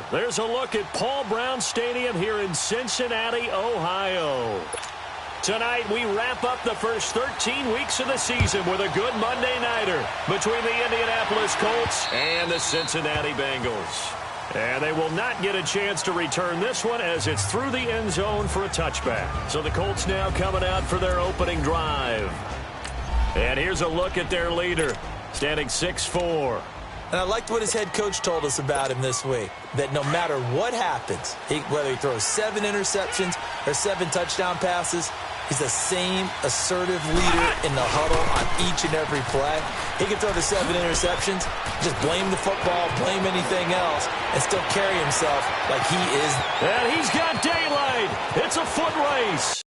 4, there's a look at Paul Brown Stadium here in Cincinnati, Ohio. Tonight, we wrap up the first 13 weeks of the season with a good Monday nighter between the Indianapolis Colts and the Cincinnati Bengals. And they will not get a chance to return this one as it's through the end zone for a touchback. So the Colts now coming out for their opening drive. And here's a look at their leader, standing 6'4". And I liked what his head coach told us about him this week, that no matter what happens, whether he throws 7 interceptions or 7 touchdown passes, he's the same assertive leader in the huddle on each and every play. He can throw the 7 interceptions, just blame the football, blame anything else, and still carry himself like he is. And he's got daylight. It's a foot race.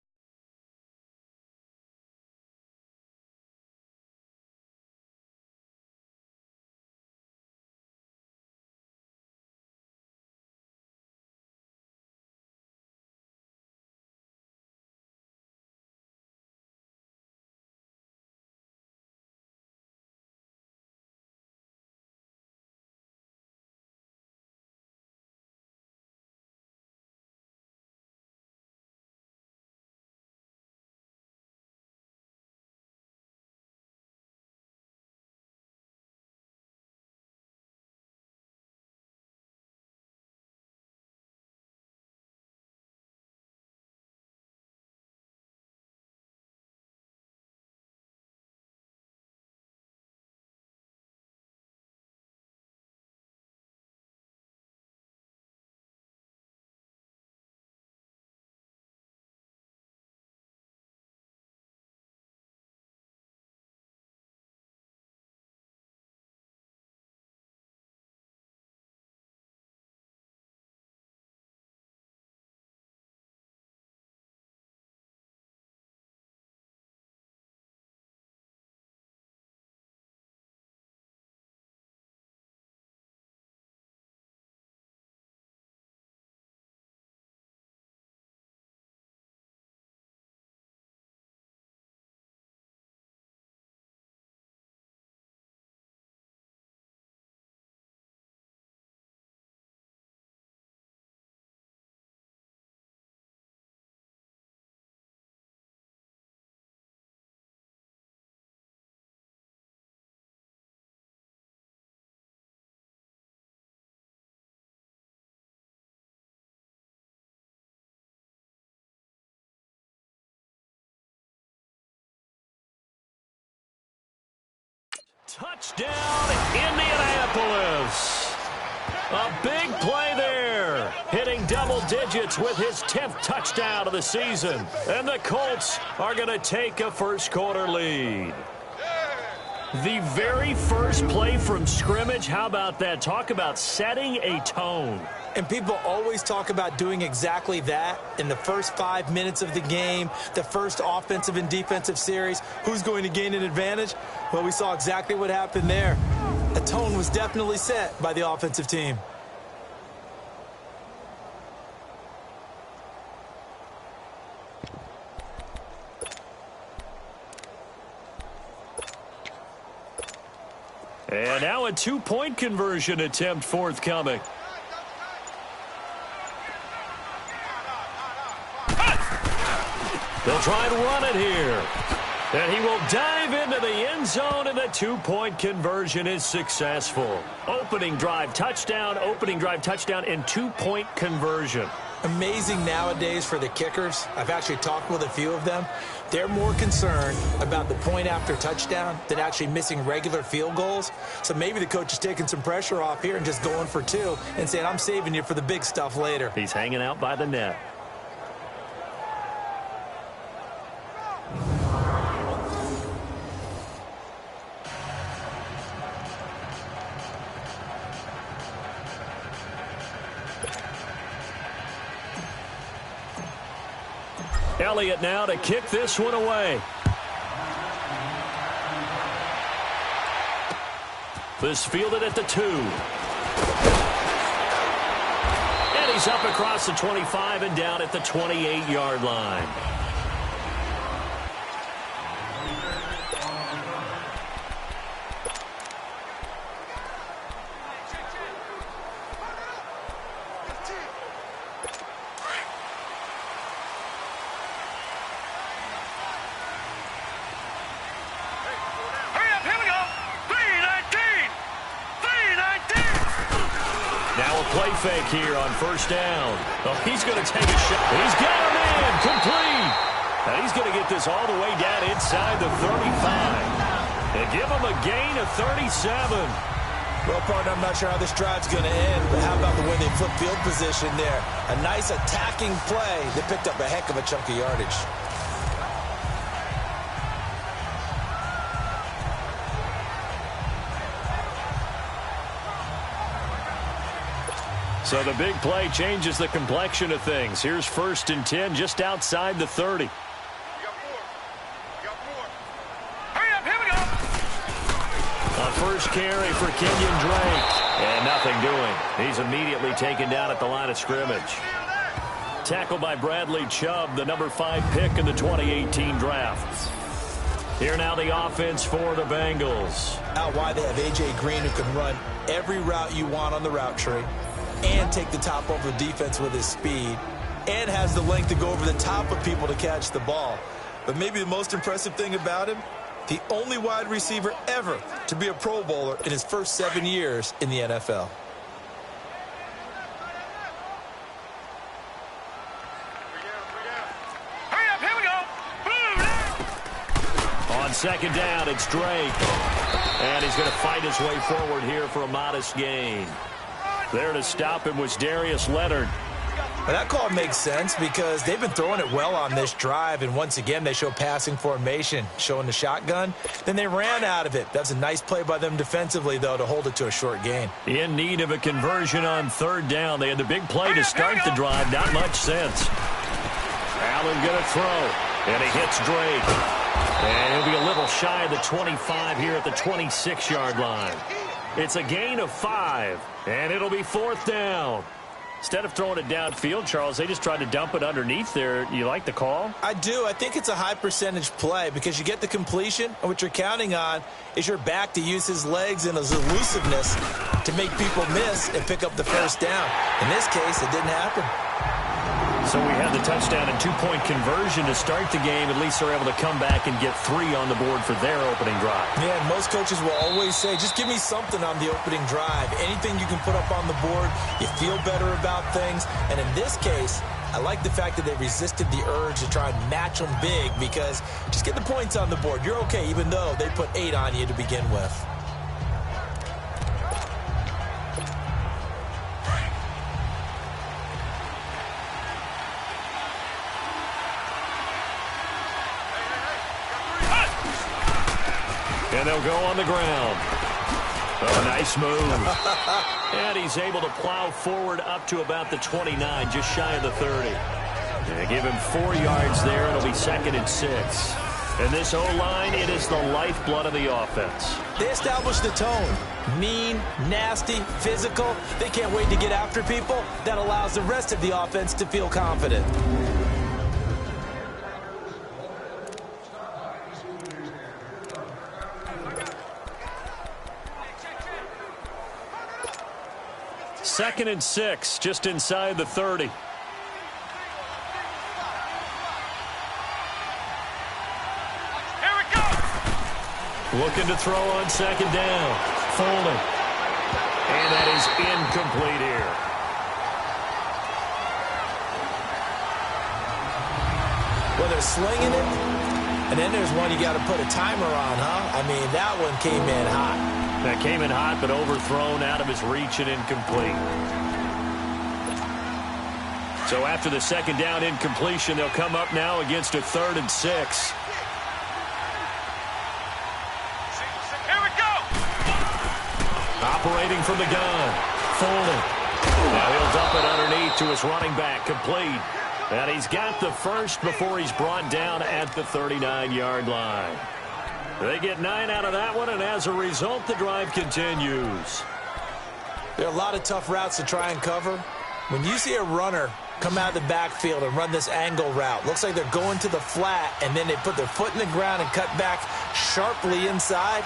Touchdown, Indianapolis. A big play there. Hitting double digits with his 10th touchdown of the season. And the Colts are going to take a first quarter lead. The very first play from scrimmage, how about that? Talk about setting a tone. And people always talk about doing exactly that in the first 5 minutes of the game, the first offensive and defensive series. Who's going to gain an advantage? Well, we saw exactly what happened there. A tone was definitely set by the offensive team. And now a two-point conversion attempt forthcoming. They'll try and run it here. And he will dive into the end zone, and the two-point conversion is successful. Opening drive touchdown, and two-point conversion. Amazing nowadays for the kickers. I've actually talked with a few of them. They're more concerned about the point after touchdown than actually missing regular field goals. So maybe the coach is taking some pressure off here and just going for 2 and saying, I'm saving you for the big stuff later. He's hanging out by the net. Elliott now to kick this one away. This fielded at the 2. And he's up across the 25 and down at the 28-yard line. little play fake here on first down. Oh, he's going to take a shot. He's got him in. Complete. And he's going to get this all the way down inside the 35. And give him a gain of 37. Well, partner, I'm not sure how this drive's going to end, but how about the way they flip field position there? A nice attacking play. They picked up a heck of a chunk of yardage. So the big play changes the complexion of things. Here's 1st and 10 just outside the 30. First carry for Kenyon Drake. And nothing doing. He's immediately taken down at the line of scrimmage. Tackled by Bradley Chubb, the number 5 pick in the 2018 draft. Here now the offense for the Bengals. Out wide they have A.J. Green, who can run every route you want on the route tree and take the top over the defense with his speed and has the length to go over the top of people to catch the ball. But maybe the most impressive thing about him, the only wide receiver ever to be a Pro Bowler in his first 7 years in the NFL. Hurry up, here we go. On second down, it's Drake. And he's going to fight his way forward here for a modest gain. There to stop him was Darius Leonard. Well, that call makes sense because they've been throwing it well on this drive, and once again they show passing formation, showing the shotgun. Then they ran out of it. That's a nice play by them defensively, though, to hold it to a short gain. In need of a conversion on 3rd down. They had the big play to start the drive. Not much sense. Allen going to throw, and he hits Drake. And he'll be a little shy of the 25 here at the 26-yard line. It's a gain of 5, and it'll be 4th down. Instead of throwing it downfield, Charles, they just tried to dump it underneath there. You like the call? I do. I think it's a high percentage play because you get the completion, and what you're counting on is your back to use his legs and his elusiveness to make people miss and pick up the first down. In this case, it didn't happen. So we had the touchdown and 2-point conversion to start the game. At least they're able to come back and get 3 on the board for their opening drive. Yeah, and most coaches will always say, just give me something on the opening drive. Anything you can put up on the board, you feel better about things. And in this case, I like the fact that they resisted the urge to try and match them big because just get the points on the board. You're okay, even though they put 8 on you to begin with. And they'll go on the ground. Oh, nice move. And he's able to plow forward up to about the 29, just shy of the 30. And give him 4 yards there. It'll be 2nd and 6. And this O-line, it is the lifeblood of the offense. They establish the tone. Mean, nasty, physical. They can't wait to get after people. That allows the rest of the offense to feel confident. Second and 6, just inside the 30. Looking to throw on second down. Folding. And that is incomplete here. Well, they're slinging it. And then there's one you got to put a timer on, huh? I mean, that one came in hot. That came in hot, but overthrown out of his reach and incomplete. So after the second down incompletion, they'll come up now against a 3rd and 6. Operating from the gun. Folding. Now he'll dump it underneath to his running back. Complete. And he's got the first before he's brought down at the 39-yard line. They get 9 out of that one, and as a result, the drive continues. There are a lot of tough routes to try and cover. When you see a runner come out of the backfield and run this angle route, looks like they're going to the flat, and then they put their foot in the ground and cut back sharply inside.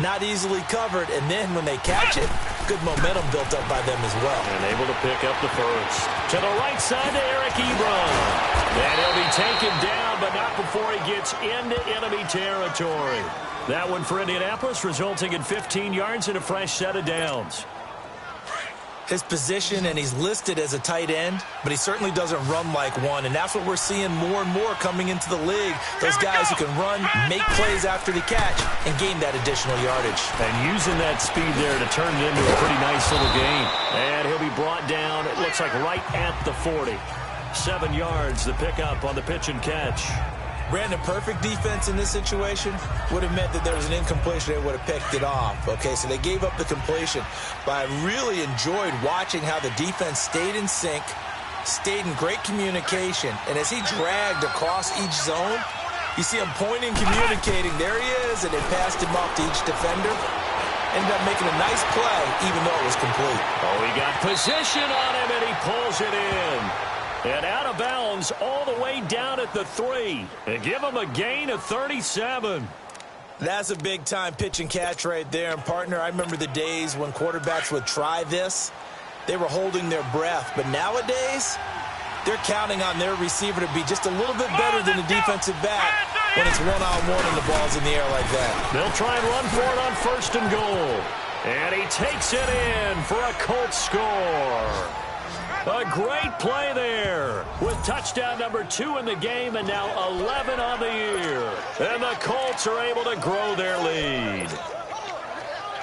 Not easily covered, and then when they catch it, good momentum built up by them as well. And able to pick up the first. To the right side to Eric Ebron. And he'll be taken down, but not before he gets into enemy territory. That one for Indianapolis, resulting in 15 yards and a fresh set of downs. his position, and he's listed as a tight end, but he certainly doesn't run like one, and that's what we're seeing more and more coming into the league. Those guys who can run, make plays after the catch, and gain that additional yardage. And using that speed there to turn it into a pretty nice little gain. And he'll be brought down, it looks like right at the 40. 7 yards, the pickup on the pitch and catch. Brandon, perfect defense in this situation would have meant that there was an incompletion. They would have picked it off. Okay, so they gave up the completion. But I really enjoyed watching how the defense stayed in sync, stayed in great communication. And as he dragged across each zone, you see him pointing, communicating. There he is, and they passed him off to each defender. Ended up making a nice play, even though it was complete. Oh, he got position on him, and he pulls it in. And out of bounds all the way down at the 3. And give him a gain of 37. That's a big-time pitch and catch right there. And, partner, I remember the days when quarterbacks would try this. They were holding their breath. But nowadays, they're counting on their receiver to be just a little bit better than the defensive back when it's one-on-one and the ball's in the air like that. They'll try and run for it on 1st and goal. And he takes it in for a Colts score. A great play there with touchdown number 2 in the game and now 11 on the year. And the Colts are able to grow their lead.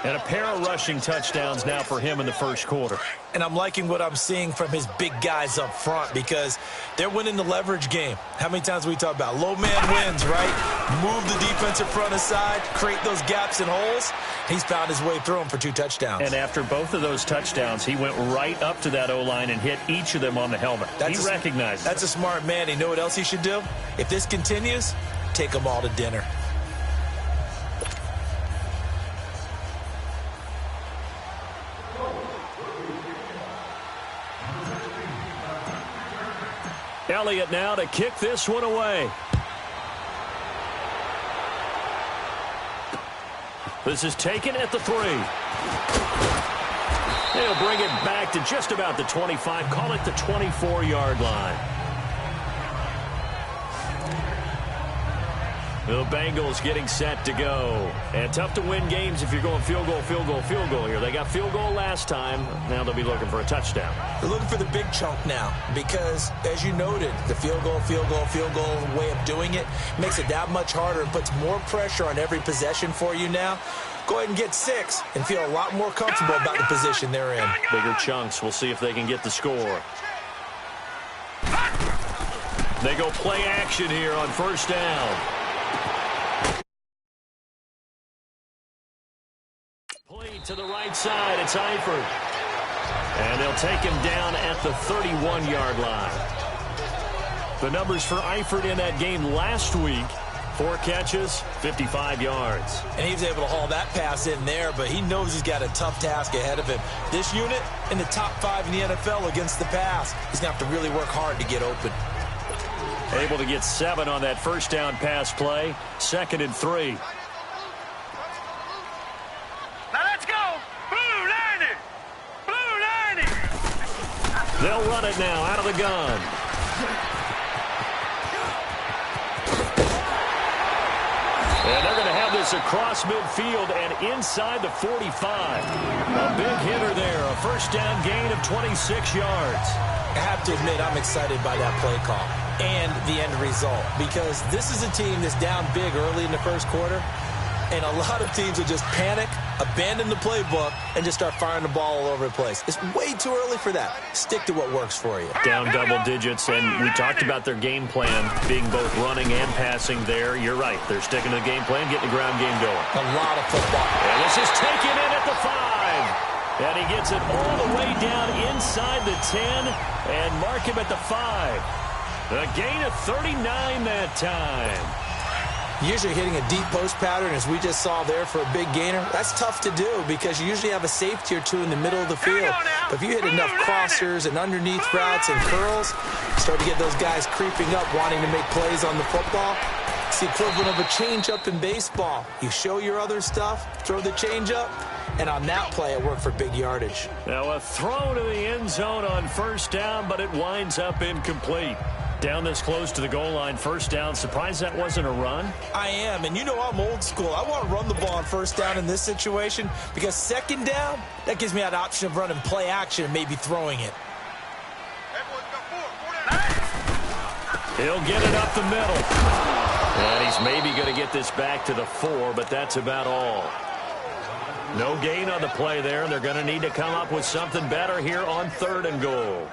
And a pair of rushing touchdowns now for him in the first quarter. And I'm liking what I'm seeing from his big guys up front because they're winning the leverage game. How many times we talk about low man wins, right? Move the defensive front aside, create those gaps and holes. He's found his way through them for 2 touchdowns. And after both of those touchdowns, he went right up to that O-line and hit each of them on the helmet. He recognized it. That's a smart man. You know what else he should do? If this continues, take them all to dinner. Elliott now to kick this one away. This is taken at the 3. They'll bring it back to just about the 25. Call it the 24-yard line. The Bengals getting set to go. And tough to win games if you're going field goal, field goal, field goal here. They got field goal last time. Now they'll be looking for a touchdown. They're looking for the big chunk now because, as you noted, the field goal way of doing it makes it that much harder and puts more pressure on every possession for you now. Go ahead and get 6 and feel a lot more comfortable about the position they're in. Bigger chunks. We'll see if they can get the score. They go play action here on 1st down. To the right side, it's Eifert. And they'll take him down at the 31-yard line. The numbers for Eifert in that game last week, 4 catches, 55 yards. And he was able to haul that pass in there, but he knows he's got a tough task ahead of him. This unit in the top 5 in the NFL against the pass. He's going to have to really work hard to get open. Able to get 7 on that 1st down pass play, 2nd and 3. They'll run it now out of the gun. And they're going to have this across midfield and inside the 45. A big hitter there, a 1st down gain of 26 yards. I have to admit, I'm excited by that play call and the end result because this is a team that's down big early in the 1st quarter. And a lot of teams will just panic, abandon the playbook, and just start firing the ball all over the place. It's way too early for that. Stick to what works for you. Down double digits, and we talked about their game plan being both running and passing there. You're right. They're sticking to the game plan, getting the ground game going. A lot of football. And this is taken in at the 5. And he gets it all the way down inside the 10 and mark him at the 5. A gain of 39 that time. Usually hitting a deep post pattern, as we just saw there for a big gainer, that's tough to do because you usually have a safety or 2 in the middle of the field. But if you hit enough crossers and underneath routes and curls, start to get those guys creeping up, wanting to make plays on the football. It's the equivalent of a changeup in baseball. You show your other stuff, throw the changeup, and on that play, it worked for big yardage. Now a throw to the end zone on 1st down, but it winds up incomplete. Down this close to the goal line, first down. Surprised that wasn't a run? I am, and you know I'm old school. I want to run the ball on first down in this situation because second down, that gives me that option of running play action and maybe throwing it. He'll get it up the middle. And he's maybe going to get this back to the 4, but that's about all. No gain on the play there, and they're going to need to come up with something better here on 3rd and goal.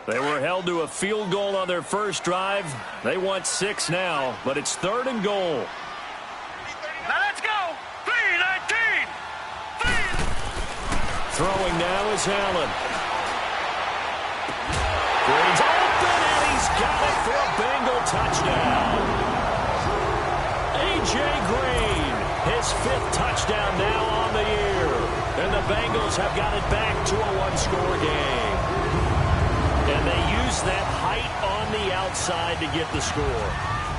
They were held to a field goal on their first drive. They want 6 now, but it's 3rd and goal. Now let's go! 3-19! Throwing now is Allen. Green's open, and he's got it for a Bengal touchdown. A.J. Green, his 5th touchdown now on the year. And the Bengals have got it back to a 1-score game. And they use that height on the outside to get the score.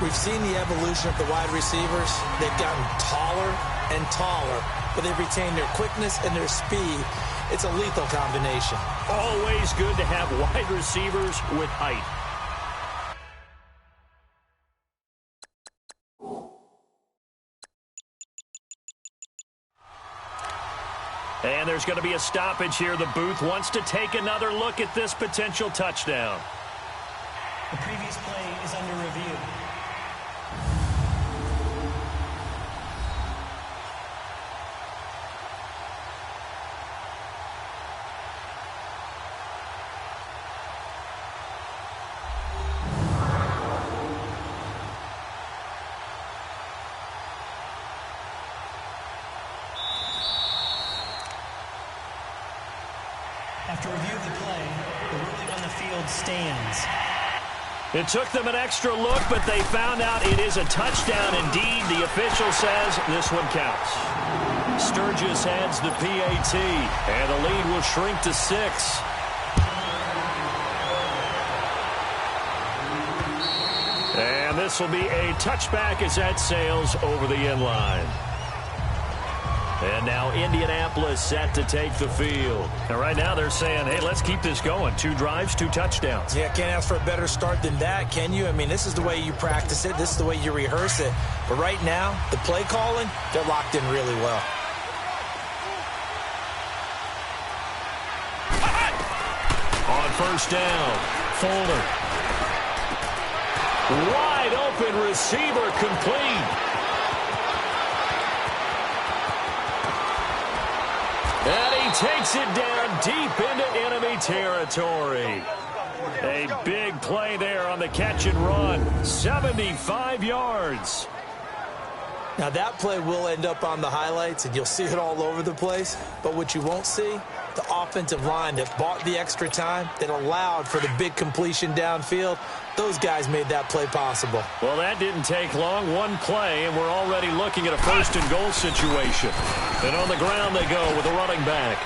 We've seen the evolution of the wide receivers. They've gotten taller and taller, but they've retained their quickness and their speed. It's a lethal combination. Always good to have wide receivers with height. And there's going to be a stoppage here. The booth wants to take another look at this potential touchdown. The previous play is under review. After review of the play, the ruling on the field stands. It took them an extra look, but they found out it is a touchdown indeed. The official says this one counts. Sturgis adds the PAT, and the lead will shrink to 6. And this will be a touchback as that sails over the end line. And now Indianapolis set to take the field. And right now they're saying, hey, let's keep this going. 2 drives, 2 touchdowns. Yeah, can't ask for a better start than that, can you? I mean, this is the way you practice it. This is the way you rehearse it. But right now, the play calling, they're locked in really well. On first down, Fuller. Wide open receiver complete. And he takes it down deep into enemy territory. A big play there on the catch and run. 75 yards. Now, that play will end up on the highlights, and you'll see it all over the place. But what you won't see, the offensive line that bought the extra time, that allowed for the big completion downfield, those guys made that play possible. Well, that didn't take long. One play, and we're already looking at a 1st and goal situation. And on the ground they go with a running back.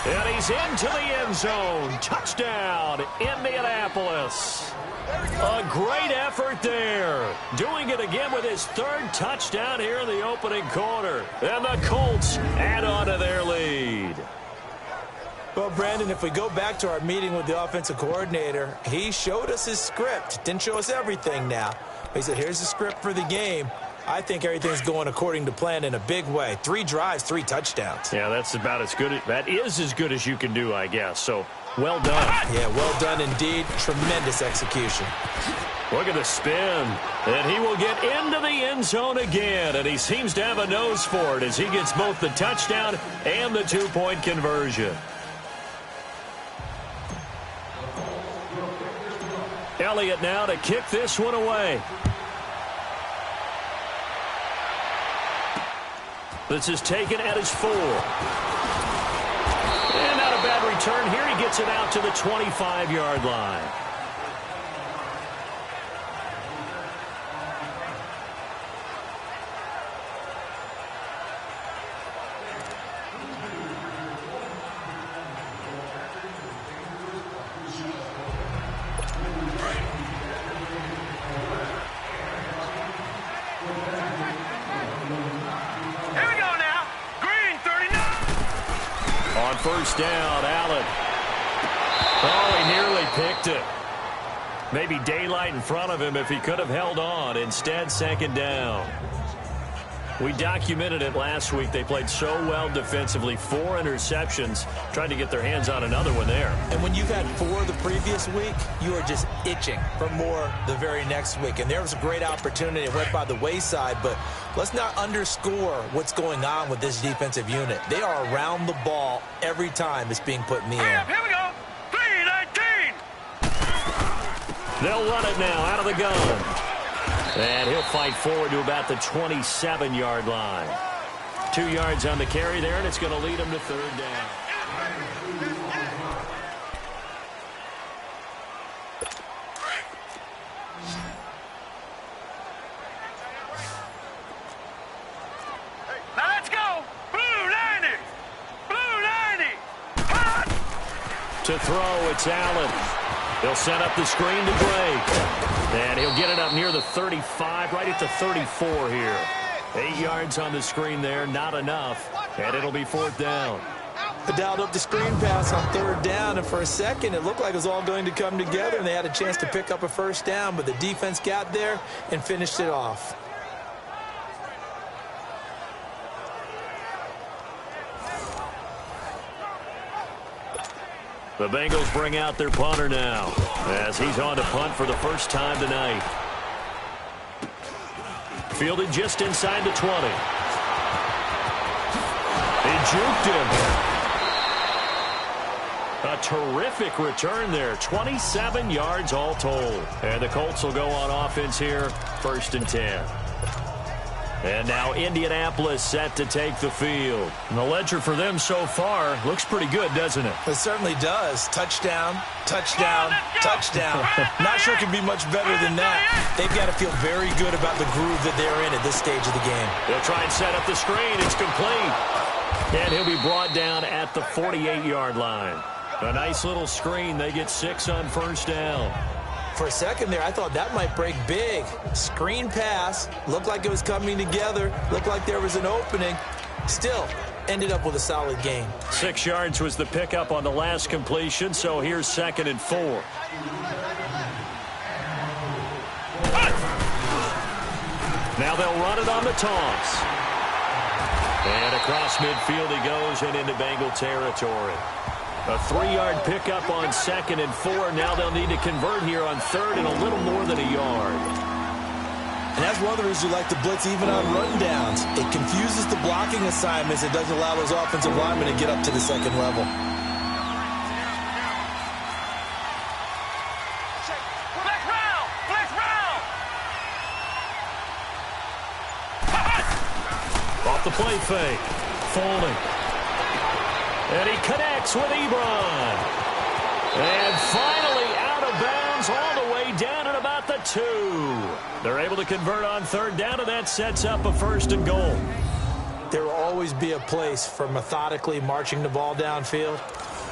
And he's into the end zone. Touchdown, Indianapolis. A great effort there. Doing it again with his 3rd touchdown here in the opening quarter. And the Colts add on to their lead. Well, Brandon, if we go back to our meeting with the offensive coordinator, he showed us his script. Didn't show us everything now. He said, here's the script for the game. I think everything's going according to plan in a big way. 3 drives, 3 touchdowns. Yeah, that's about as good. That is as good as you can do, I guess. So, well done. Yeah, well done indeed. Tremendous execution. Look at the spin. And he will get into the end zone again. And he seems to have a nose for it as he gets both the touchdown and the 2-point conversion. Elliott now to kick this one away. This is taken at his 4. And not a bad return here. He gets it out to the 25-yard line. On first down, Allen. Oh, he nearly picked it. Maybe daylight in front of him if he could have held on. Instead, second down. We documented it last week. They played so well defensively. 4 interceptions. Tried to get their hands on another one there. And when you've had 4 the previous week, you are just itching for more the very next week. And there was a great opportunity. It went by the wayside. But let's not underscore what's going on with this defensive unit. They are around the ball every time it's being put in the air. Here we go. 3-19. They'll run it now out of the gun. And he'll fight forward to about the 27-yard line. 2 yards on the carry there, and it's going to lead him to third down. Now let's go. Blue 90. Blue 90. Hot. To throw, it's Allen. They'll set up the screen to Drake. And he'll get it up near the 35, right at the 34 here. 8 yards on the screen there, not enough. And it'll be fourth down. They dialed up the screen pass on third down, and for a second it looked like it was all going to come together, and they had a chance to pick up a first down, but the defense got there and finished it off. The Bengals bring out their punter now as he's on to punt for the first time tonight. Fielded just inside the 20. He juked him. A terrific return there. 27 yards all told. And the Colts will go on offense here, 1st and 10. And now Indianapolis set to take the field. And the ledger for them so far looks pretty good, doesn't it? It certainly does. Touchdown, touchdown, touchdown. Not sure it can be much better than that. They've got to feel very good about the groove that they're in at this stage of the game. They'll try and set up the screen. It's complete. And he'll be brought down at the 48-yard line. A nice little screen. They get 6 on first down. For a second there, I thought that might break big. Screen pass. Looked like it was coming together. Looked like there was an opening. Still, ended up with a solid gain. 6 yards was the pickup on the last completion, so here's 2nd and 4. Now they'll run it on the toss. And across midfield he goes and into Bengal territory. A 3-yard pickup on 2nd and 4. Now they'll need to convert here on 3rd and a little more than a yard. And that's one of the reasons you like to blitz even on rundowns. It confuses the blocking assignments. It doesn't allow those offensive linemen to get up to the second level. Let's round. Let's round. Off the play fake. Folding. And he connects with Ebron. And finally out of bounds all the way down at about the 2. They're able to convert on 3rd down, and that sets up a 1st and goal. There will always be a place for methodically marching the ball downfield.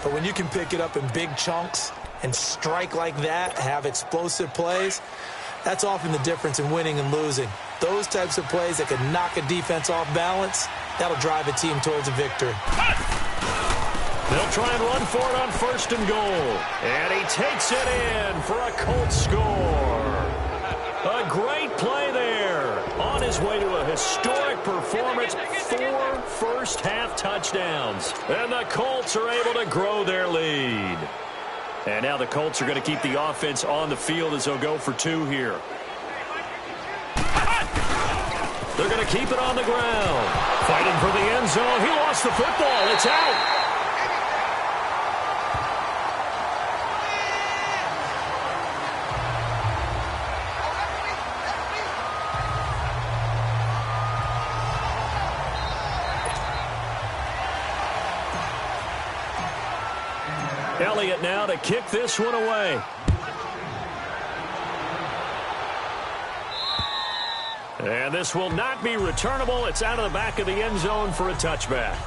But when you can pick it up in big chunks and strike like that, have explosive plays, that's often the difference in winning and losing. Those types of plays that can knock a defense off balance, that'll drive a team towards a victory. They'll try and run for it on 1st and goal. And he takes it in for a Colts score. A great play there. On his way to a historic performance, 4 first-half touchdowns. And the Colts are able to grow their lead. And now the Colts are going to keep the offense on the field as they'll go for 2 here. They're going to keep it on the ground. Fighting for the end zone. He lost the football. It's out. Elliott now to kick this one away. And this will not be returnable. It's out of the back of the end zone for a touchback.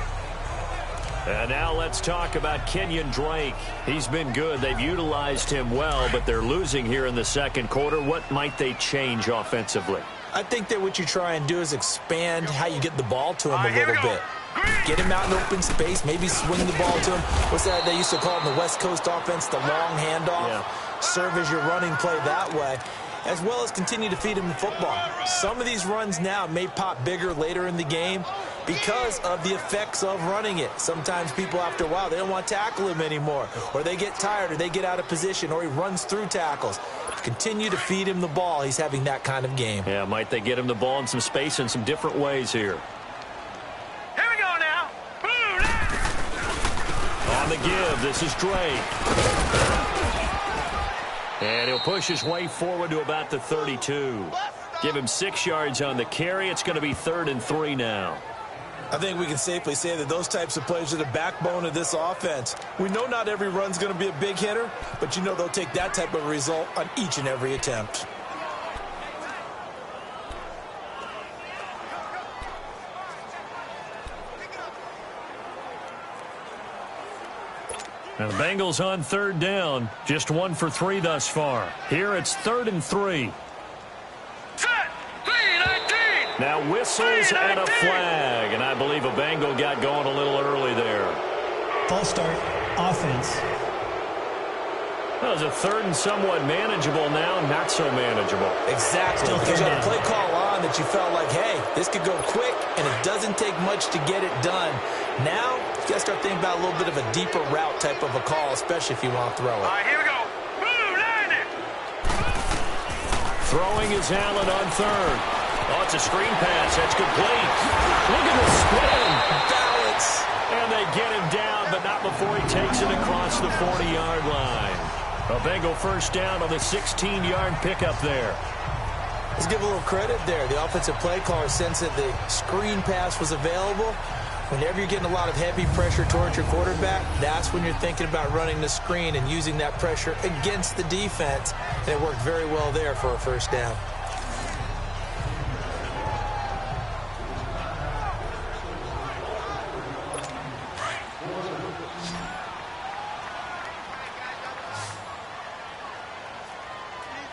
And now let's talk about Kenyon Drake. He's been good. They've utilized him well, but they're losing here in the second quarter. What might they change offensively? I think that what you try and do is expand how you get the ball to him a little bit. Get him out in open space, maybe swing the ball to him. What's that they used to call in the West Coast offense, the long handoff? Yeah. Serve as your running play that way, as well as continue to feed him the football. Some of these runs now may pop bigger later in the game because of the effects of running it. Sometimes people, after a while, they don't want to tackle him anymore, or they get tired, or they get out of position, or he runs through tackles. Continue to feed him the ball. He's having that kind of game. Yeah, might they get him the ball in some space in some different ways here. Here we go now. Blue line. On the give, this is Drake. And he'll push his way forward to about the 32. Give him 6 yards on the carry. It's going to be 3rd and 3 now. I think we can safely say that those types of plays are the backbone of this offense. We know not every run's going to be a big hitter, but you know they'll take that type of result on each and every attempt. Now the Bengals on 3rd down. Just 1 for 3 thus far. Here it's 3rd and 3. Set. 3-19. Now whistles and a flag. And I believe a Bengal got going a little early there. False start, offense. That was a 3rd and somewhat manageable now, not so manageable. Exactly. Still Because you had a down. play call on that you felt like, hey, this could go quick, and it doesn't take much to get it done. Now, you got to start thinking about a little bit of a deeper route type of a call, especially if you want to throw it. All right, here we go. Blue line it. Throwing is Allen on 3rd. Oh, it's a screen pass. That's complete. Look at the spin. Balance. And they get him down, but not before he takes it across the 40-yard line. A Bengal first down on the 16-yard pickup there. Let's give a little credit there. The offensive play caller sensed that the screen pass was available. Whenever you're getting a lot of heavy pressure towards your quarterback, that's when you're thinking about running the screen and using that pressure against the defense. And it worked very well there for a first down.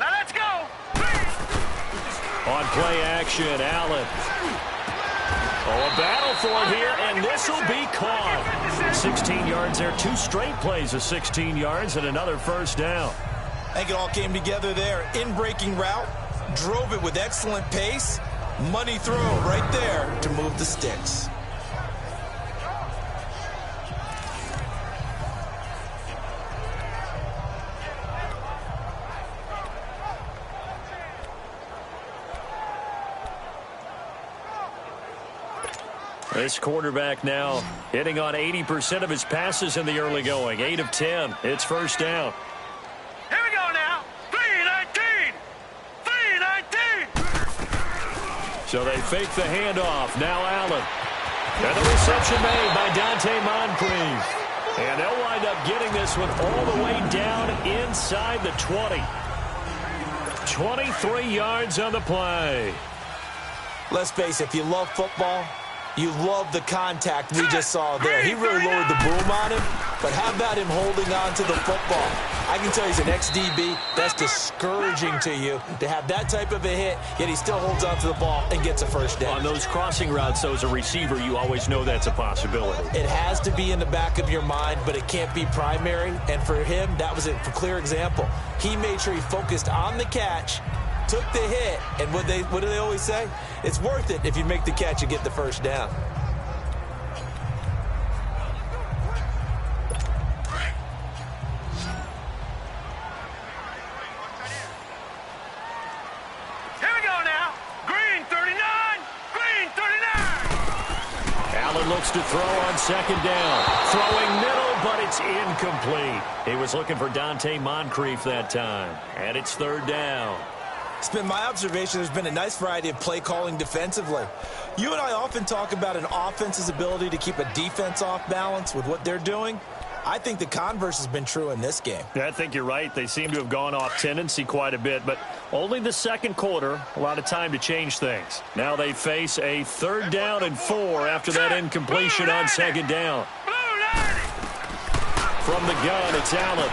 Now let's go. On play action, Allen. Oh, a battle for it here, and this will be caught. 16 yards there, 2 straight plays of 16 yards and another first down. I think it all came together there. In-breaking route, drove it with excellent pace. Money throw right there to move the sticks. This quarterback now hitting on 80% of his passes in the early going. 8 of 10. It's first down. Here we go now. 3-19. 3-19. So they fake the handoff. Now Allen. And the reception made by Moncrief. And they'll wind up getting this one all the way down inside the 20. 23 yards on the play. Let's face it, if you love football, you love the contact we just saw there. He really lowered the boom on him, but how about him holding on to the football? I can tell he's an ex-DB. That's discouraging to you to have that type of a hit, yet he still holds on to the ball and gets a first down. On those crossing routes, though, as a receiver, you always know that's a possibility. It has to be in the back of your mind, but it can't be primary, and for him, that was a clear example. He made sure he focused on the catch, took the hit, and what do they always say? It's worth it if you make the catch and get the first down. Here we go now. Green 39. Green 39. Allen looks to throw on second down. Throwing middle, but it's incomplete. He was looking for Moncrief that time. And it's third down. It's been my observation there's been a nice variety of play calling defensively. You and I often talk about an offense's ability to keep a defense off balance with what they're doing. I think the converse has been true in this game. Yeah, I think you're right. They seem to have gone off tendency quite a bit, but only the second quarter, a lot of time to change things. Now they face a 3rd down and 4 after that incompletion on second down. From the gun, it's Allen.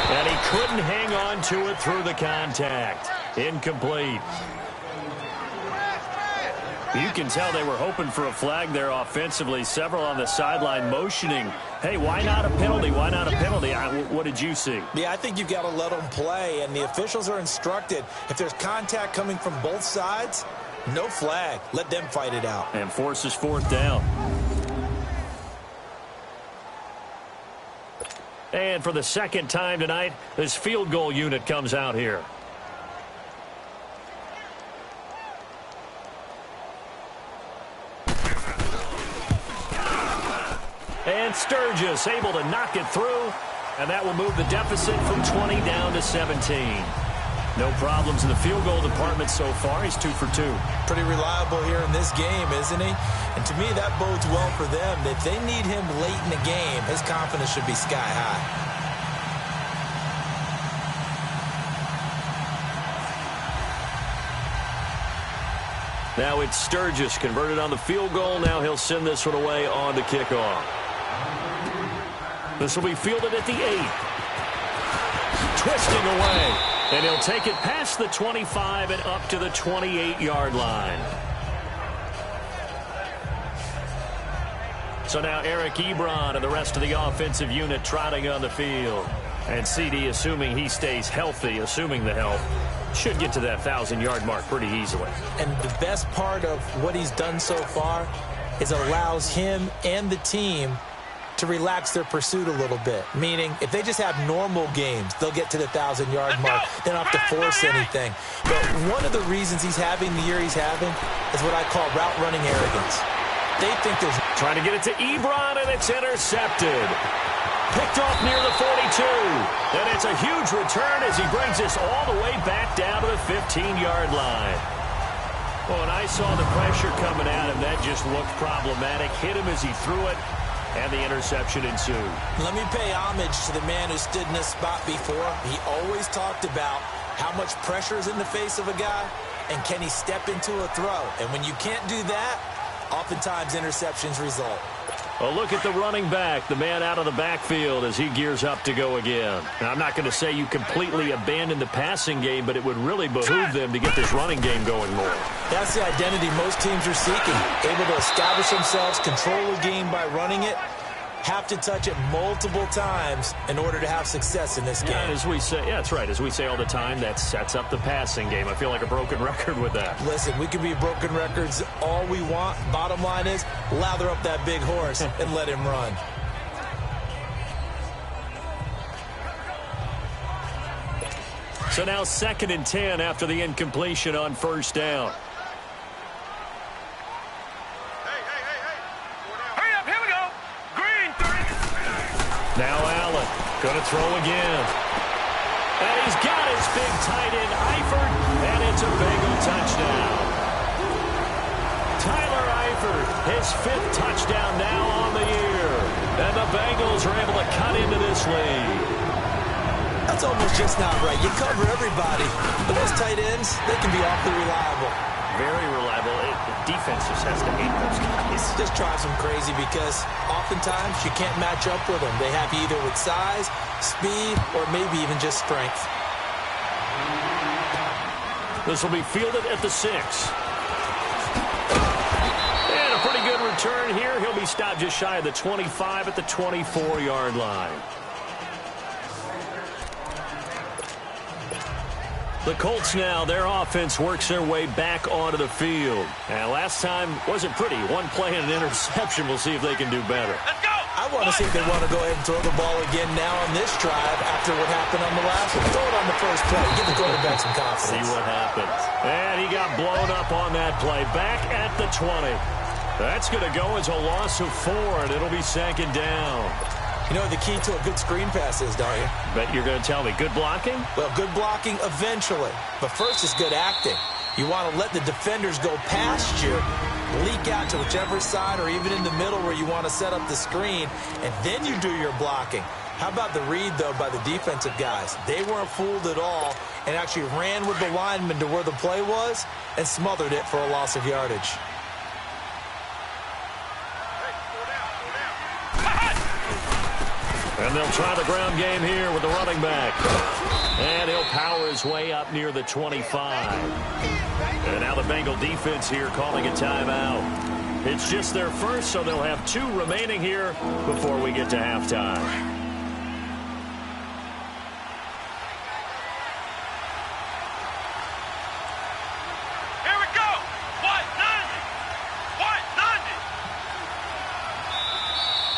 And he couldn't hang on to it through the contact. Incomplete. You can tell they were hoping for a flag there offensively. Several on the sideline motioning, hey, why not a penalty? Why not a penalty? What did you see? Yeah, I think you've got to let them play, and the officials are instructed. If there's contact coming from both sides, no flag. Let them fight it out. And forces fourth down. And for the second time tonight, this field goal unit comes out here. And Sturgis able to knock it through, and that will move the deficit from 20 down to 17. No problems in the field goal department so far. He's 2 for 2. Pretty reliable here in this game, isn't he? And to me, that bodes well for them. If they need him late in the game, his confidence should be sky high. Now it's Sturgis converted on the field goal. Now he'll send this one away on to kickoff. This will be fielded at the 8. Twisting away. And he'll take it past the 25 and up to the 28-yard line. So now Eric Ebron and the rest of the offensive unit trotting on the field. And CD, assuming he stays healthy, assuming the health, should get to that 1,000-yard mark pretty easily. And the best part of what he's done so far is allows him and the team to relax their pursuit a little bit. Meaning, if they just have normal games, they'll get to the 1,000-yard mark. They don't have to force anything. But one of the reasons he's having the year he's having is what I call route running arrogance. They think there's... Trying to get it to Ebron, and it's intercepted. Picked off near the 42. And it's a huge return as he brings this all the way back down to the 15-yard line. Well, when I saw the pressure coming at him, that just looked problematic. Hit him as he threw it. And the interception ensued. Let me pay homage to the man who stood in this spot before. He always talked about how much pressure is in the face of a guy, and can he step into a throw. And when you can't do that, oftentimes interceptions result. A look at the running back, the man out of the backfield as he gears up to go again. Now, I'm not going to say you completely abandon the passing game, but it would really behoove them to get this running game going more. That's the identity most teams are seeking. Able to establish themselves, control the game by running it, have to touch it multiple times in order to have success in this game. Yeah, as we say, yeah, that's right. As we say all the time, that sets up the passing game. I feel like a broken record with that. Listen, we can be broken records all we want. Bottom line is, lather up that big horse and let him run. So now 2nd and 10 after the incompletion on first down. Now Allen, going to throw again. And he's got his big tight end, Eifert, and it's a Bengal touchdown. Tyler Eifert, his 5th touchdown now on the year. And the Bengals are able to cut into this lead. That's almost just not right. You cover everybody. But those tight ends, they can be awfully reliable. Very reliable. Defense just has to hate those guys. It just drives them crazy because oftentimes you can't match up with them. They have you either with size, speed, or maybe even just strength. This will be fielded at the 6. And a pretty good return here. He'll be stopped just shy of the 25 at the 24-yard line. The Colts now, their offense works their way back onto the field. And last time wasn't pretty. One play and an interception. We'll see if they can do better. Let's go! I want to see if they want to go ahead and throw the ball again now on this drive after what happened on the last one. Throw it on the first play. Give the quarterback some confidence. See what happens. And he got blown up on that play. Back at the 20. That's going to go as a loss of 4, and it'll be 2nd down. You know what the key to a good screen pass is, don't you? Bet you're going to tell me. Good blocking? Well, good blocking eventually. But first is good acting. You want to let the defenders go past you, leak out to whichever side or even in the middle where you want to set up the screen, and then you do your blocking. How about the read, though, by the defensive guys? They weren't fooled at all and actually ran with the lineman to where the play was and smothered it for a loss of yardage. And they'll try the ground game here with the running back. And he'll power his way up near the 25. And now the Bengal defense here calling a timeout. It's just their first, so they'll have 2 remaining here before we get to halftime.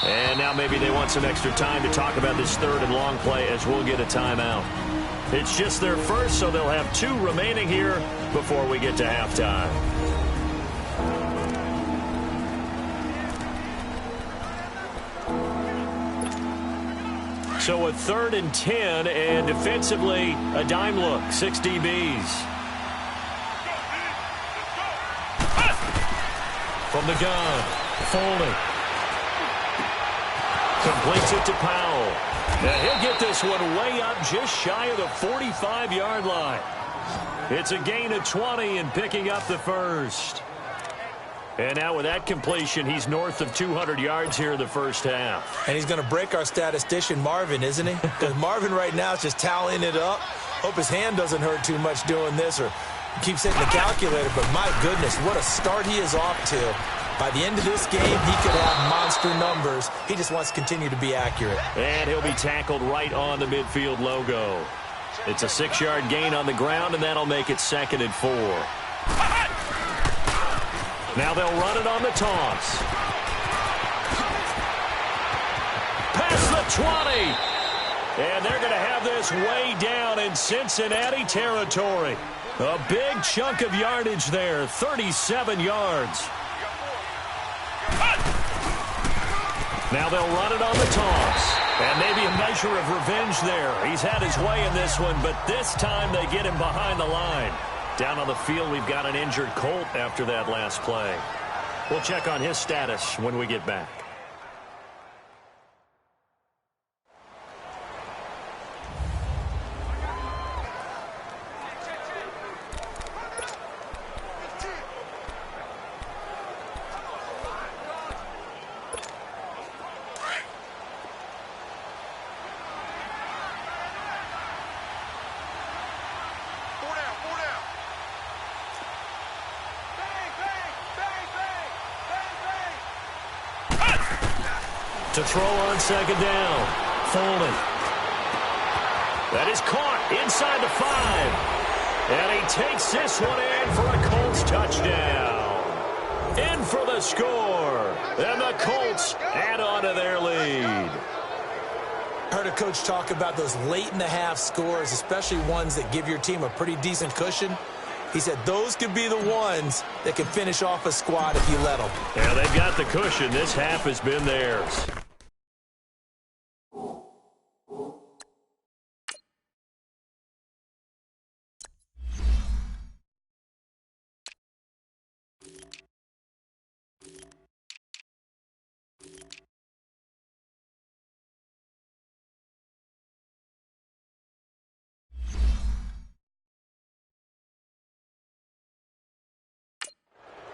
And now maybe they want some extra time to talk about this 3rd and long play as we'll get a timeout. It's just their first, so they'll have 2 remaining here before we get to halftime. So a 3rd and 10, and defensively, a dime look, 6 DBs. From the gun, Foley. Completes it to Powell. And he'll get this one way up just shy of the 45-yard line. It's a gain of 20 and picking up the first. And now with that completion, he's north of 200 yards here in the first half. And he's going to break our statistician Marvin, isn't he? Because Marvin right now is just tallying it up. Hope his hand doesn't hurt too much doing this or keeps hitting the calculator. But my goodness, what a start he is off to. By the end of this game, he could have monster numbers. He just wants to continue to be accurate. And he'll be tackled right on the midfield logo. It's a 6-yard gain on the ground, and that'll make it 2nd and 4. Now they'll run it on the toss. Past the 20. And they're going to have this way down in Cincinnati territory. A big chunk of yardage there, 37 yards. Now they'll run it on the toss. And maybe a measure of revenge there. He's had his way in this one, but this time they get him behind the line. Down on the field, we've got an injured Colt after that last play. We'll check on his status when we get back. To throw on 2nd down. Foley. That is caught inside the 5. And he takes this one in for a Colts touchdown. In for the score. And the Colts add on to their lead. Heard a coach talk about those late-in-the-half scores, especially ones that give your team a pretty decent cushion. He said those could be the ones that can finish off a squad if you let them. Yeah, they've got the cushion. This half has been theirs.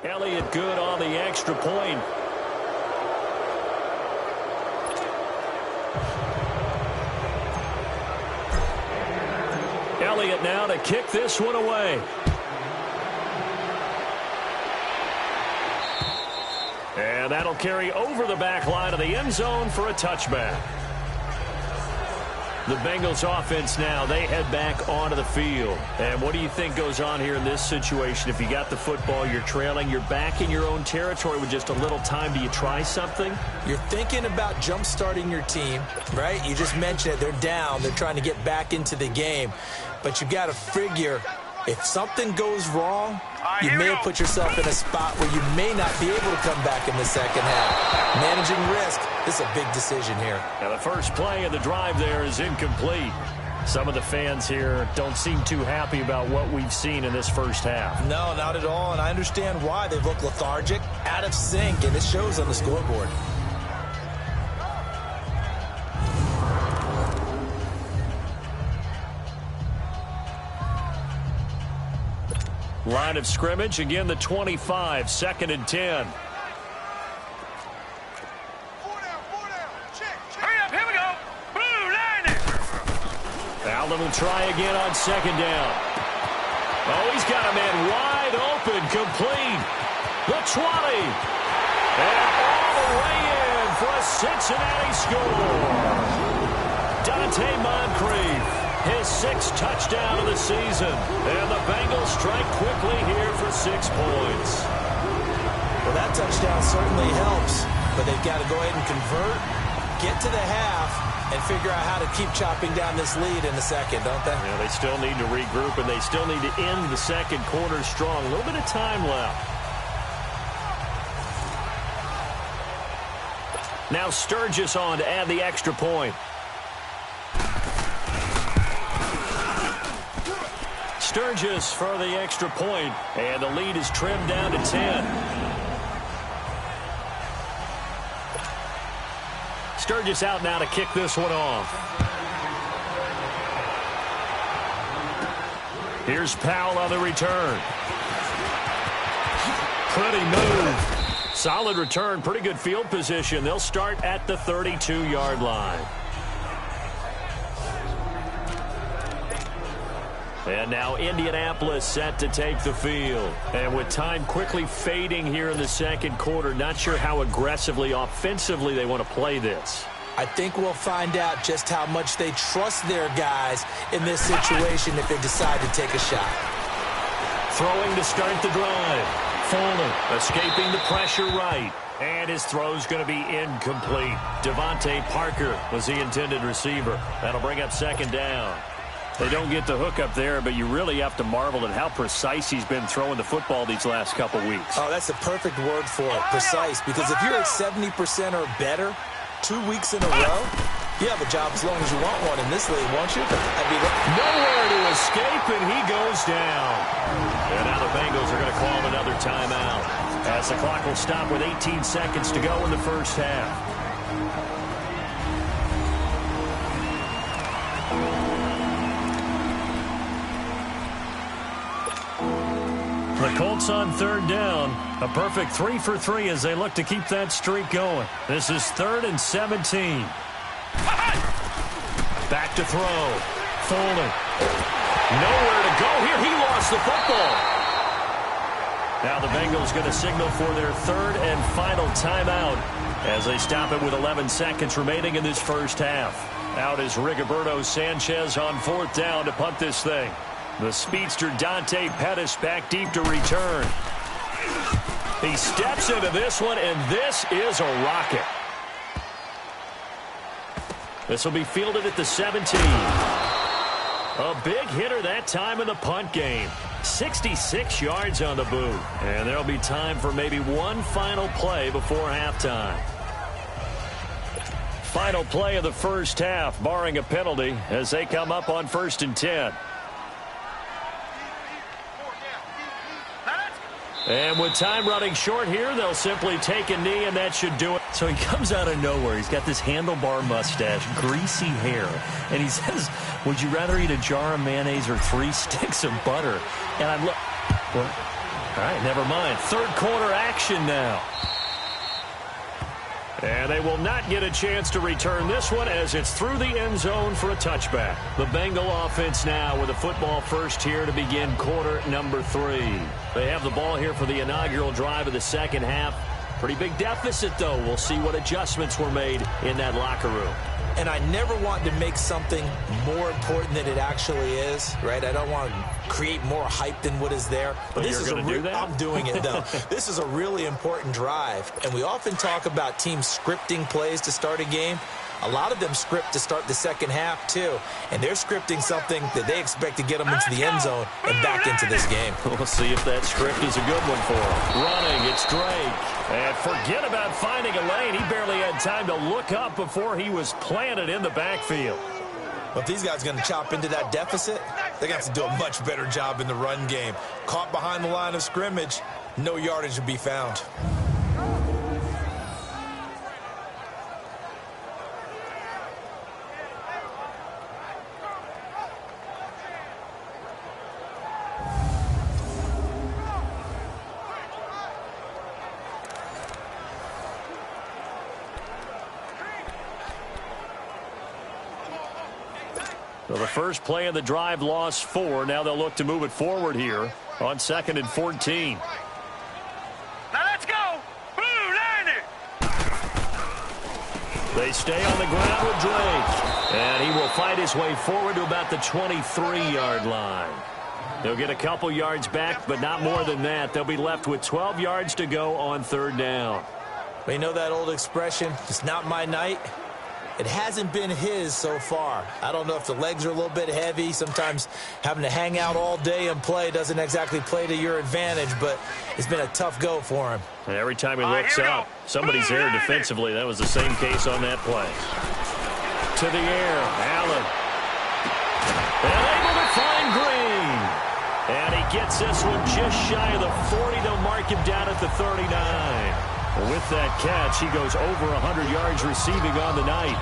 Elliott good on the extra point. Elliott now to kick this one away. And that'll carry over the back line of the end zone for a touchback. The Bengals offense now, they head back onto the field. And what do you think goes on here in this situation? If you got the football, you're trailing, you're back in your own territory with just a little time. Do you try something? You're thinking about jump-starting your team, right? You just mentioned it. They're down. They're trying to get back into the game. But you got to figure if something goes wrong, you may have put yourself in a spot where you may not be able to come back in the second half. Managing risk, this is a big decision here. Now the first play of the drive there is incomplete. Some of the fans here don't seem too happy about what we've seen in this first half. No, not at all, and I understand why. They look lethargic, out of sync, and it shows on the scoreboard. Line of scrimmage, again the 25, 2nd and 10. Allen will try again on second down. Oh, he's got a man wide open, complete. The 20. And all the way in for a Cincinnati score. Dante Moncrief, his 6th touchdown of the season. And the Bengals strike quickly here for 6 points. Well, that touchdown certainly helps, but they've got to go ahead and convert, get to the half, and figure out how to keep chopping down this lead in the second, don't they? Yeah, they still need to regroup, and they still need to end the second quarter strong. A little bit of time left. Now Sturgis on to add the extra point. Sturgis for the extra point, and the lead is trimmed down to 10. Sturgis out now to kick this one off. Here's Powell on the return. Pretty move. Solid return, pretty good field position. They'll start at the 32-yard line. And now Indianapolis set to take the field. And with time quickly fading here in the second quarter, not sure how aggressively, offensively they want to play this. I think we'll find out just how much they trust their guys in this situation if they decide to take a shot. Throwing to start the drive. Fuller escaping the pressure right. And his throw's going to be incomplete. Devontae Parker was the intended receiver. That'll bring up second down. They don't get the hook up there, but you really have to marvel at how precise he's been throwing the football these last couple weeks. Oh, that's the perfect word for it, precise. Because if you're at 70% or better 2 weeks in a row, you have a job as long as you want one in this league, won't you? Nowhere to escape, and he goes down. And now the Bengals are going to call another timeout, as the clock will stop with 18 seconds to go in the first half. The Colts on third down. A perfect 3 for 3 as they look to keep that streak going. This is 3rd and 17. Back to throw. Fuller. Nowhere to go here. He lost the football. Now the Bengals going to signal for their 3rd and final timeout as they stop it with 11 seconds remaining in this first half. Out is Rigoberto Sanchez on 4th down to punt this thing. The speedster Dante Pettis back deep to return. He steps into this one, and this is a rocket. This will be fielded at the 17. A big hitter that time in the punt game. 66 yards on the boot. And there'll be time for maybe one final play before halftime. Final play of the first half, barring a penalty, as they come up on 1st and 10. And with time running short here, they'll simply take a knee, and that should do it. So he comes out of nowhere. He's got this handlebar mustache, greasy hair. And he says, would you rather eat a jar of mayonnaise or 3 sticks of butter? And I'm like, well, all right, never mind. 3rd quarter action now. And they will not get a chance to return this one as it's through the end zone for a touchback. The Bengal offense now with a football first here to begin quarter number 3. They have the ball here for the inaugural drive of the second half. Pretty big deficit, though. We'll see what adjustments were made in that locker room. And I never want to make something more important than it actually is, right? I don't want to create more hype than what is there. But this is going to do that? I'm doing it, though. This is a really important drive. And we often talk about teams scripting plays to start a game. A lot of them script to start the second half, too. And they're scripting something that they expect to get them into the end zone and back into this game. We'll see if that script is a good one for them. Running, it's Drake. And forget about finding a lane. He barely had time to look up before he was planted in the backfield. Well, if these guys are going to chop into that deficit, they got to do a much better job in the run game. Caught behind the line of scrimmage, no yardage to be found. So the first play of the drive lost 4. Now they'll look to move it forward here on 2nd and 14. Now let's go. Blue Niner. They stay on the ground with Drake. And he will fight his way forward to about the 23-yard line. They'll get a couple yards back, but not more than that. They'll be left with 12 yards to go on 3rd down. We know that old expression, it's not my night. It hasn't been his so far. I don't know if the legs are a little bit heavy. Sometimes having to hang out all day and play doesn't exactly play to your advantage, but it's been a tough go for him. And every time he looks up, somebody's there defensively. That was the same case on that play. To the air, Allen. And able to find Green. And he gets this one just shy of the 40. They'll mark him down at the 39. With that catch, he goes over 100 yards receiving on the night.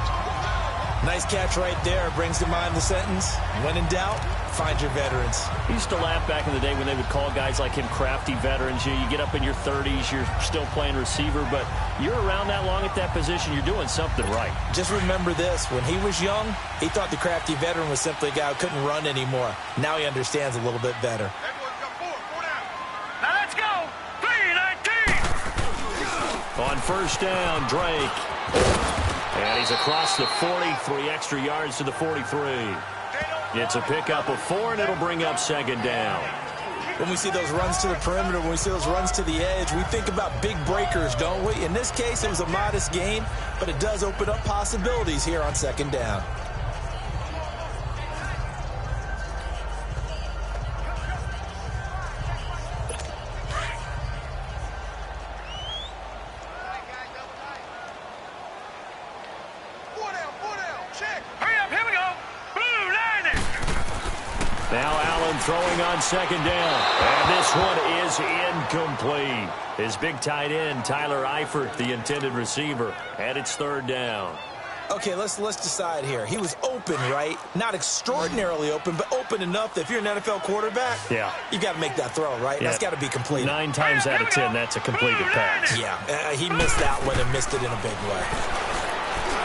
Nice catch right there. Brings to mind the sentence, when in doubt, find your veterans. He used to laugh back in the day when they would call guys like him crafty veterans. You get up in your 30s, you're still playing receiver, but you're around that long at that position, you're doing something right. Just remember this. When he was young, he thought the crafty veteran was simply a guy who couldn't run anymore. Now he understands a little bit better. Now let's go. 319. On 1st down, Drake. And he's across the 40, 3 extra yards to the 43. It's a pickup of 4, and it'll bring up 2nd down. When we see those runs to the perimeter, when we see those runs to the edge, we think about big breakers, don't we? In this case, it was a modest gain, but it does open up possibilities here on 2nd down. Now Allen throwing on 2nd down. And this one is incomplete. His big tight end, Tyler Eifert, the intended receiver. And it's 3rd down. Okay, let's decide here. He was open, right? Not extraordinarily open, but open enough that if you're an NFL quarterback, you got to make that throw, right? That's got to be completed. 9 times out of 10, that's a completed pass. Yeah, he missed that one and missed it in a big way.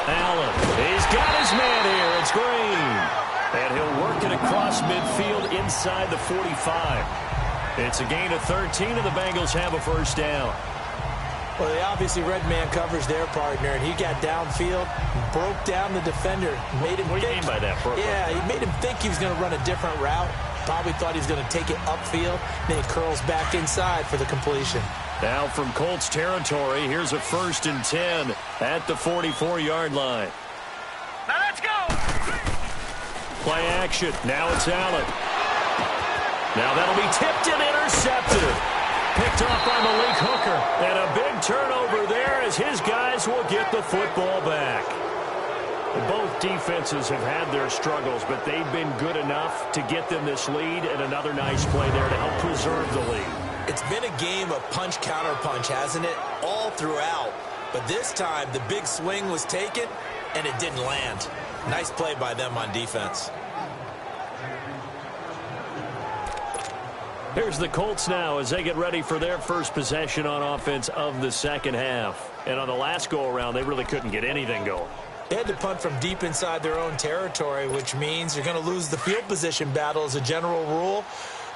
Allen, he's got his man here. It's Green. And he'll work it across midfield inside the 45. It's a gain of 13, and the Bengals have a 1st down. Well, they obviously read man coverage their partner, and he got downfield, broke down the defender, made him What do you mean by that, bro? Yeah, he made him think he was going to run a different route. Probably thought he was going to take it upfield. Then he curls back inside for the completion. Now from Colts territory, here's a 1st and 10 at the 44-yard line. Now let's go. Play action. Now it's Allen. Now that'll be tipped and intercepted. Picked off by Malik Hooker. And a big turnover there as his guys will get the football back. Both defenses have had their struggles, but they've been good enough to get them this lead, and another nice play there to help preserve the lead. It's been a game of punch-counter-punch, hasn't it? All throughout. But this time, the big swing was taken, and it didn't land. Nice play by them on defense. Here's the Colts now as they get ready for their first possession on offense of the 2nd half. And on the last go-around, they really couldn't get anything going. They had to punt from deep inside their own territory, which means you're going to lose the field position battle as a general rule.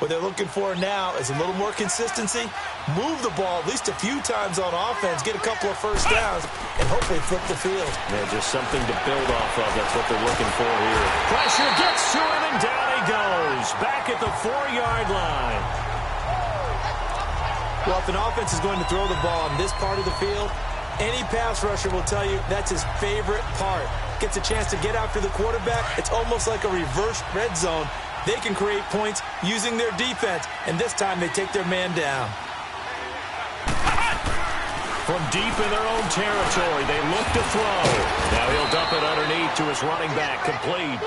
What they're looking for now is a little more consistency, move the ball at least a few times on offense, get a couple of 1st downs, and hopefully flip the field. Yeah, just something to build off of. That's what they're looking for here. Pressure gets to him, and down he goes. Back at the 4-yard line. Well, if an offense is going to throw the ball in this part of the field, any pass rusher will tell you that's his favorite part. Gets a chance to get after the quarterback. It's almost like a reverse red zone. They can create points using their defense, and this time they take their man down. From deep in their own territory, they look to throw. Now he'll dump it underneath to his running back, complete.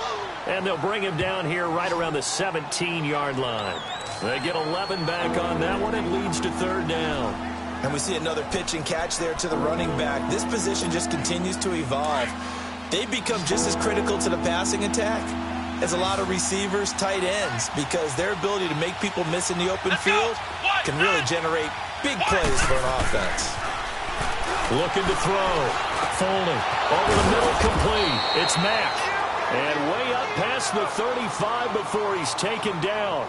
And they'll bring him down here right around the 17-yard line. They get 11 back on that one. It leads to 3rd down. And we see another pitch and catch there to the running back. This position just continues to evolve. They become just as critical to the passing attack as a lot of receivers, tight ends, because their ability to make people miss in the open field can really generate big plays for an offense. Looking to throw. Foley over the middle, complete. It's Mack. And way up past the 35 before he's taken down.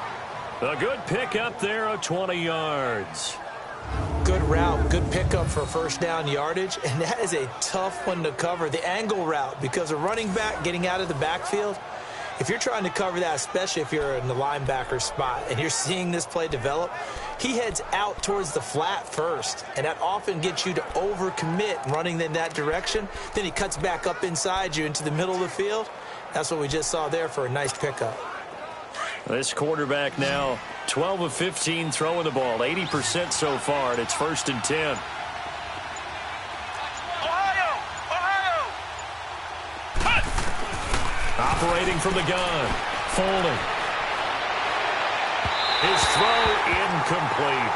A good pickup there of 20 yards. Good route, good pickup for first down yardage, and that is a tough one to cover, the angle route, because a running back getting out of the backfield, if you're trying to cover that, especially if you're in the linebacker spot and you're seeing this play develop, he heads out towards the flat first, and that often gets you to overcommit running in that direction. Then he cuts back up inside you into the middle of the field. That's what we just saw there for a nice pickup. This quarterback now 12 of 15 throwing the ball, 80% so far, and it's 1st and 10. Operating from the gun. Folding. His throw incomplete.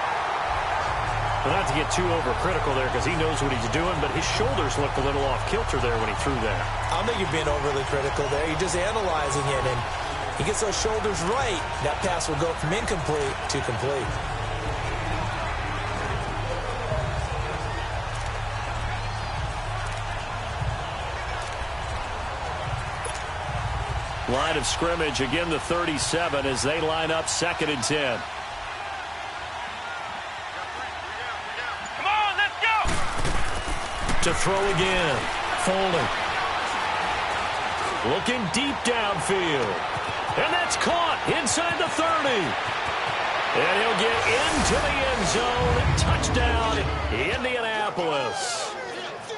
Well, not to get too overcritical there because he knows what he's doing, but his shoulders looked a little off kilter there when he threw that. I don't think you're being overly critical there. You're just analyzing it, and he gets those shoulders right. That pass will go from incomplete to complete. Line of scrimmage, again the 37 as they line up 2nd and 10. Come on, let's go! To throw again. Folding. Looking deep downfield. And that's caught inside the 30. And he'll get into the end zone. Touchdown, Indianapolis.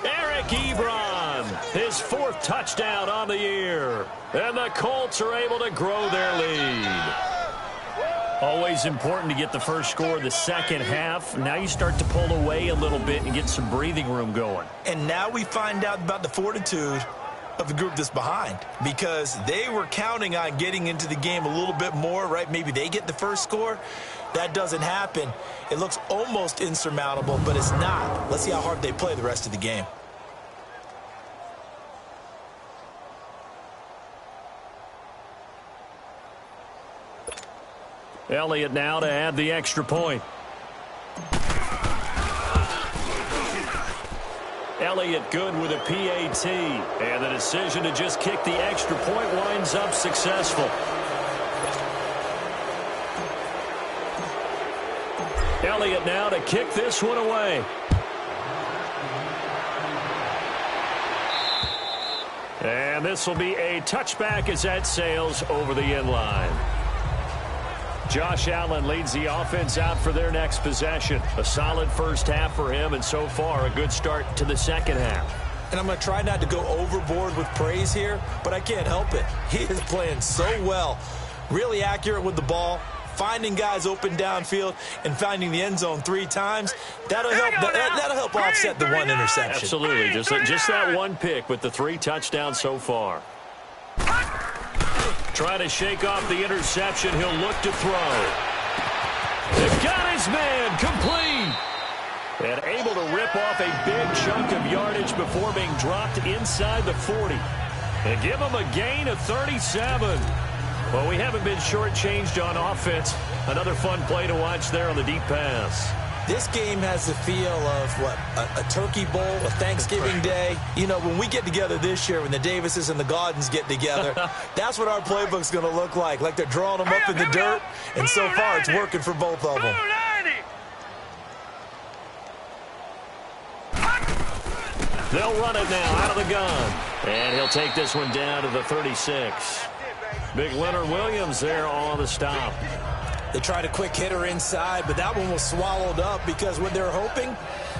Eric Ebron, his 4th touchdown on the year. And the Colts are able to grow their lead. Always important to get the first score of the second half. Now you start to pull away a little bit and get some breathing room going. And now we find out about the fortitude of the group that's behind, because they were counting on getting into the game a little bit more, right? Maybe they get the first score. That doesn't happen. It looks almost insurmountable, but it's not. Let's see how hard they play the rest of the game. Elliott now to add the extra point. Elliott good with a PAT. And the decision to just kick the extra point winds up successful. Elliott now to kick this one away. And this will be a touchback as that sails over the end line. Josh Allen leads the offense out for their next possession. A solid first half for him, and so far a good start to the second half. And I'm going to try not to go overboard with praise here, but I can't help it. He is playing so well. Really accurate with the ball, finding guys open downfield, and finding the end zone 3 times. That'll help offset the 1 interception. Absolutely. Just that 1 pick with the 3 touchdowns so far. Trying to shake off the interception. He'll look to throw. They've got his man complete. And able to rip off a big chunk of yardage before being dropped inside the 40. And give him a gain of 37. Well, we haven't been shortchanged on offense. Another fun play to watch there on the deep pass. This game has the feel of, what, a turkey bowl, a Thanksgiving day. You know, when we get together this year, when the Davises and the Gaudens get together, that's what our playbook's going to look like. Like they're drawing them up in the dirt, and so far it's working for both of them. They'll run it now out of the gun. And he'll take this one down to the 36. Big Leonard Williams there on the stop. They tried a quick hitter inside, but that one was swallowed up because what they're hoping,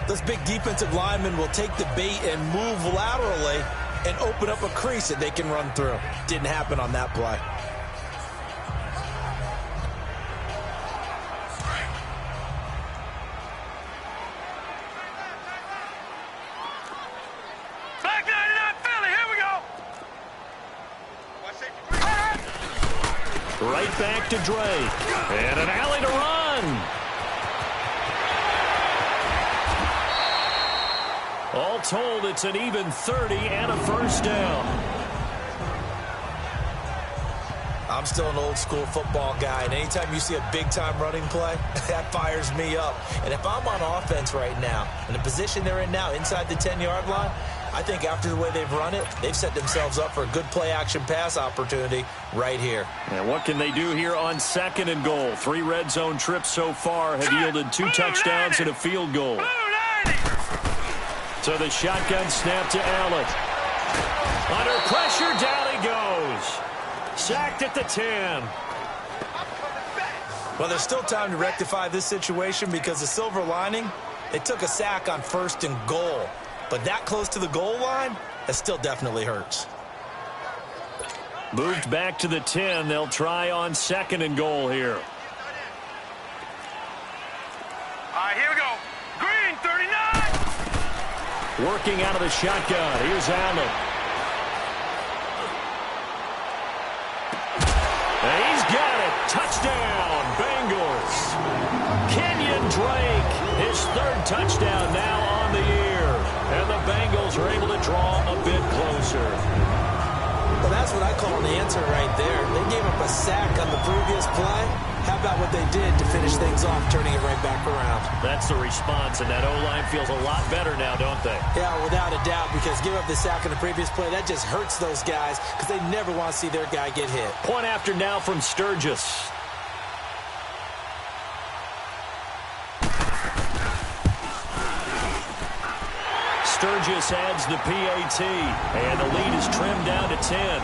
those big defensive linemen will take the bait and move laterally and open up a crease that they can run through. Didn't happen on that play. Back 99 Philly, here we go. Right back to Drake. And an alley to run. All told, it's an even 30 and a first down. I'm still an old-school football guy, and anytime you see a big-time running play, that fires me up. And if I'm on offense right now, in the position they're in now, inside the 10-yard line, I think after the way they've run it, they've set themselves up for a good play-action pass opportunity right here. And what can they do here on 2nd and goal? 3 red zone trips so far have yielded 2 touchdowns and a field goal. So the shotgun snap to Allen. Under pressure, down he goes. Sacked at the 10. Well, there's still time to rectify this situation because the silver lining, they took a sack on 1st and goal. But that close to the goal line, that still definitely hurts. Moved back to the 10. They'll try on 2nd and goal here. All right, here we go. Green, 39. Working out of the shotgun. Here's Allen. And he's got it. Touchdown, Bengals. Kenyon Drake, his 3rd touchdown now on the year. And the Bengals are able to draw a bit closer. Well, that's what I call an answer right there. They gave up a sack on the previous play. How about what they did to finish things off, turning it right back around? That's the response, and that O-line feels a lot better now, don't they? Yeah, without a doubt, because give up the sack on the previous play, that just hurts those guys because they never want to see their guy get hit. Point after now from Sturgis. Sturgis adds the PAT, and the lead is trimmed down to 10.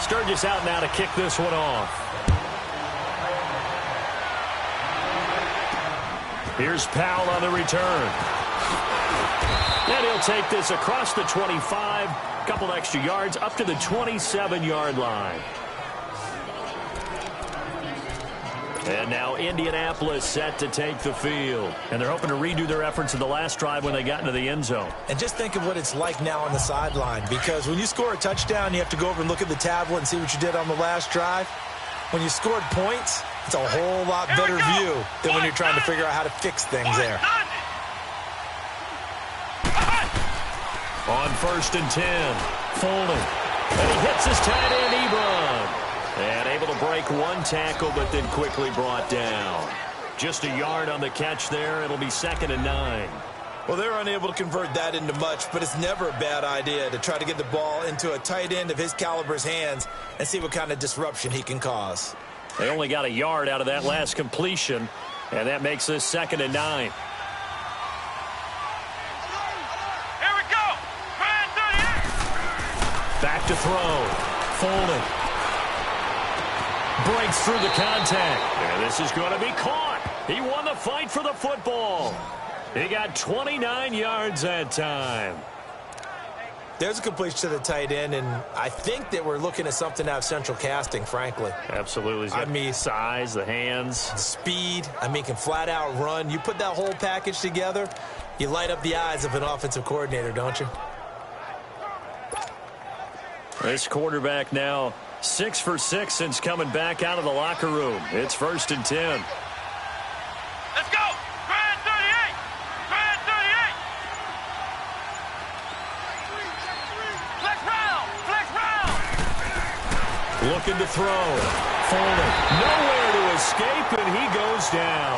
Sturgis out now to kick this one off. Here's Powell on the return. And he'll take this across the 25, a couple extra yards, up to the 27-yard line. And now Indianapolis set to take the field. And they're hoping to redo their efforts in the last drive when they got into the end zone. And just think of what it's like now on the sideline, because when you score a touchdown, you have to go over and look at the tablet and see what you did on the last drive. When you scored points, it's a whole lot better view than when you're trying to figure out how to fix things there. On 1st and 10, Foley. And he hits his tight end, Ebron. And able to break one tackle, but then quickly brought down. Just a yard on the catch there. It'll be 2nd and 9. Well, they're unable to convert that into much, but it's never a bad idea to try to get the ball into a tight end of his caliber's hands and see what kind of disruption he can cause. They only got a yard out of that last completion, and that makes this 2nd and 9. Here we go. Grand 38. Back to throw. Foley. Breaks through the contact. And this is going to be caught. He won the fight for the football. He got 29 yards that time. There's a completion to the tight end, and I think that we're looking at something out of central casting, frankly. Absolutely. I mean, size, the hands. Speed. I mean, can flat out run. You put that whole package together, you light up the eyes of an offensive coordinator, don't you? This quarterback now 6 for 6 since coming back out of the locker room. It's 1st and 10. Let's go. Grand 38. Grand 38. Flex round. Flex round. Looking to throw. Foley. Nowhere to escape, and he goes down.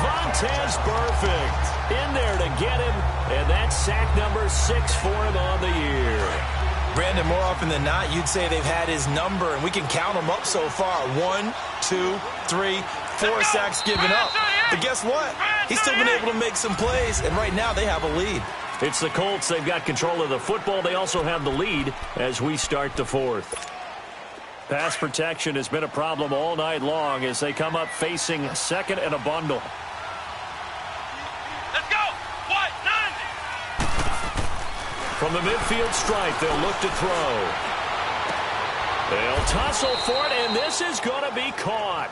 Vontaze Burfict in there to get him, and that's sack number 6 for him on the year. Brandon, more often than not, you'd say they've had his number, and we can count them up so far. 1, 2, 3, 4 sacks given up. But guess what? He's still been able to make some plays, and right now they have a lead. It's the Colts. They've got control of the football. They also have the lead as we start the 4th. Pass protection has been a problem all night long as they come up facing 2nd and a bundle. Let's go. What? 90. From the midfield stripe, they'll look to throw. They'll tussle for it, and this is going to be caught.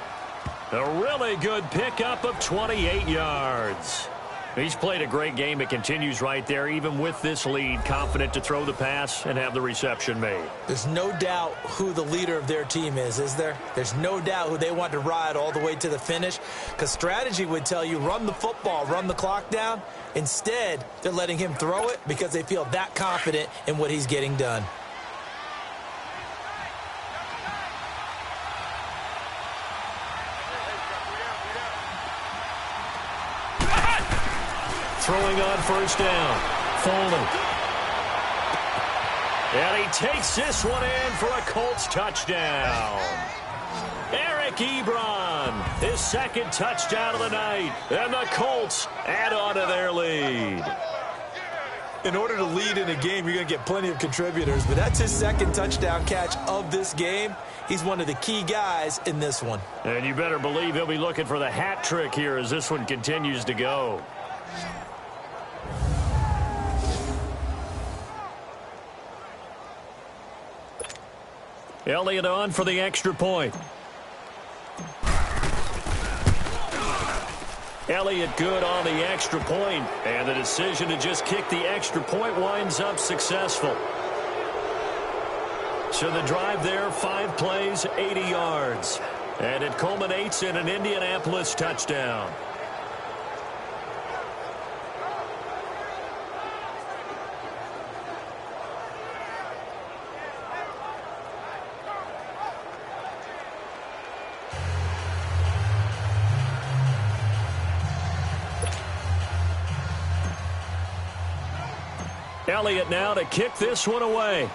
A really good pickup of 28 yards. He's played a great game. It continues right there, even with this lead, confident to throw the pass and have the reception made. There's no doubt who the leader of their team is there? There's no doubt who they want to ride all the way to the finish, because strategy would tell you run the football, run the clock down. Instead, they're letting him throw it because they feel that confident in what he's getting done. throwing on first down. Foley. And he takes this one in for a Colts touchdown. Eric Ebron, his second touchdown of the night. And the Colts add on to their lead. In order to lead in a game, you're going to get plenty of contributors, but that's his second touchdown catch of this game. He's one of the key guys in this one. And you better believe he'll be looking for the hat trick here as this one continues to go. Elliott on for the extra point. Elliott good on the extra point, and the decision to just kick the extra point winds up successful. So the drive there, 5 plays, 80 yards. And it culminates in an Indianapolis touchdown. Elliott now to kick this one away.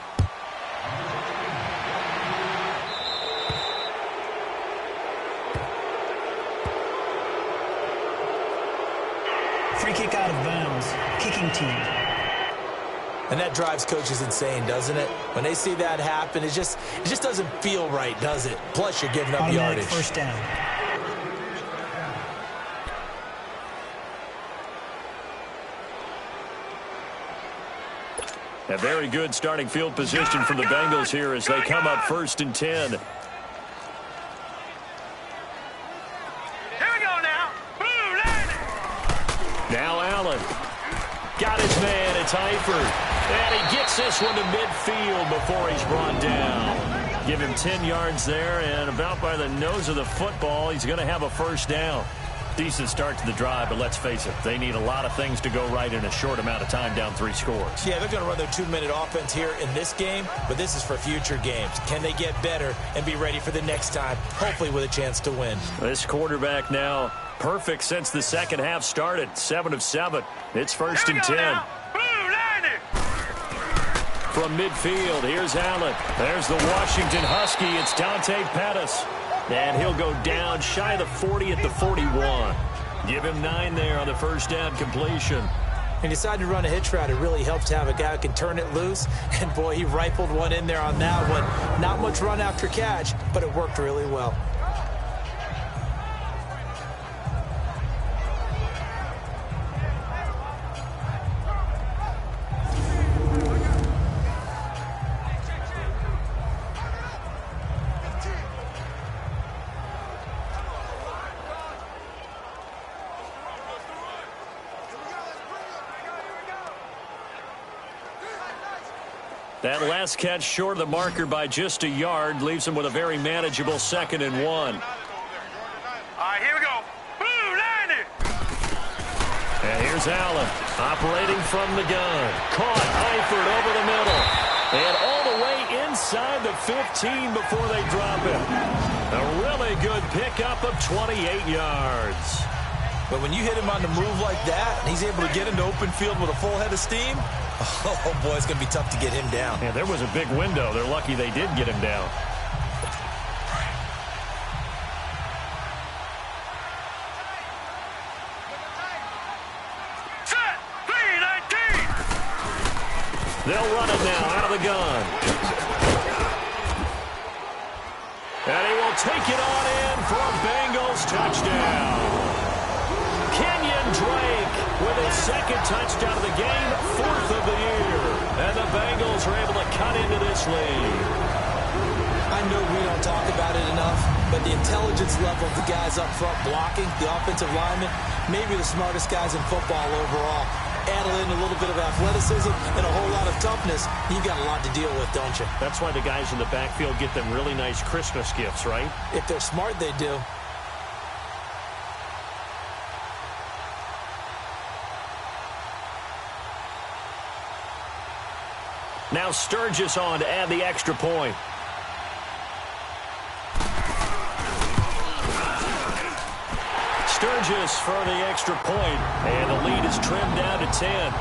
Free kick out of bounds. Kicking team. And that drives coaches insane, doesn't it? When they see that happen, it just doesn't feel right, does it? Plus, you're giving up Automatic yardage. first down. A very good starting field position from the Bengals here as they come up 1st and 10. Here we go now. Blue line. Now Allen. Got his man. It's Eifert. And he gets this one to midfield before he's brought down. Give him 10 yards there, and about by the nose of the football, he's going to have a first down. Decent start to the drive, but let's face it, they need a lot of things to go right in a short amount of time, down 3 scores. Yeah, they're going to run their 2-minute offense here in this game, but this is for future games. Can they get better and be ready for the next time, hopefully with a chance to win? This quarterback now perfect since the second half started, 7 of 7. It's 1st and 10. From midfield, here's Allen. There's the Washington Husky. It's Dante Pettis. And he'll go down shy of the 40 at the 41. Give him 9 there on the first down completion. He decided to run a hitch route. It really helps to have a guy who can turn it loose. And, boy, he rifled one in there on that one. Not much run after catch, but it worked really well. That last catch short of the marker by just a yard leaves him with a very manageable 2nd and 1. All right, here we go. Blue line. And here's Allen operating from the gun. Caught Eifert over the middle. And all the way inside the 15 before they drop him. A really good pickup of 28 yards. But when you hit him on the move like that, and he's able to get into open field with a full head of steam, oh, boy, it's going to be tough to get him down. Yeah, there was a big window. They're lucky they did get him down. Set. 3-19. They'll run it now out of the gun. And he will take it on in for a Bengals touchdown. Kenyon Drake with his 2nd touchdown of the game, 4th of the year. And the Bengals are able to cut into this lead. I know we don't talk about it enough, but the intelligence level of the guys up front blocking, the offensive linemen, maybe the smartest guys in football overall. Add in a little bit of athleticism and a whole lot of toughness, you've got a lot to deal with, don't you? That's why the guys in the backfield get them really nice Christmas gifts, right? If they're smart, they do. Now Sturgis on to add the extra point. Sturgis for the extra point, and the lead is trimmed down to 10.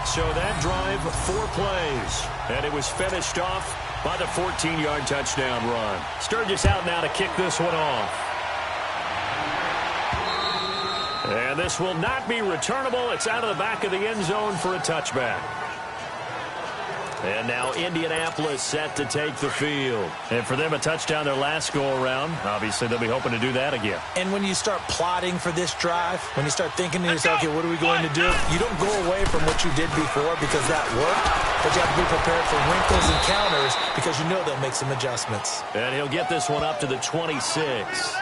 So that drive, 4 plays, and it was finished off by the 14-yard touchdown run. Sturgis out now to kick this one off. And this will not be returnable. It's out of the back of the end zone for a touchback. And now Indianapolis set to take the field. And for them, a touchdown their last go-around. Obviously, they'll be hoping to do that again. And when you start plotting for this drive, when you start thinking to yourself, okay, what are we going to do? You don't go away from what you did before because that worked, but you have to be prepared for wrinkles and counters because you know they'll make some adjustments. And he'll get this one up to the 26.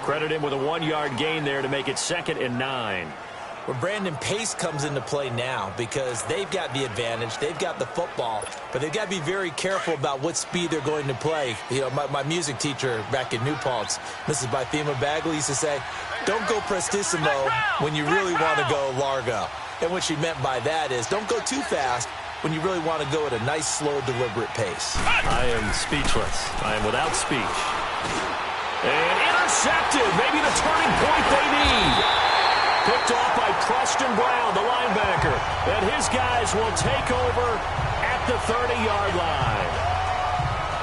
Credit him with a 1-yard gain there to make it 2nd and 9. Well, Brandon, pace comes into play now because they've got the advantage. They've got the football, but they've got to be very careful about what speed they're going to play. You know, my music teacher back in New Paltz, Mrs. Bythema Bagley, used to say, don't go prestissimo when you really want to go largo. And what she meant by that is don't go too fast when you really want to go at a nice, slow, deliberate pace. I am speechless. I am without speech. And intercepted. Maybe the turning point they need. Picked off by Preston Brown, the linebacker. And his guys will take over at the 30-yard line.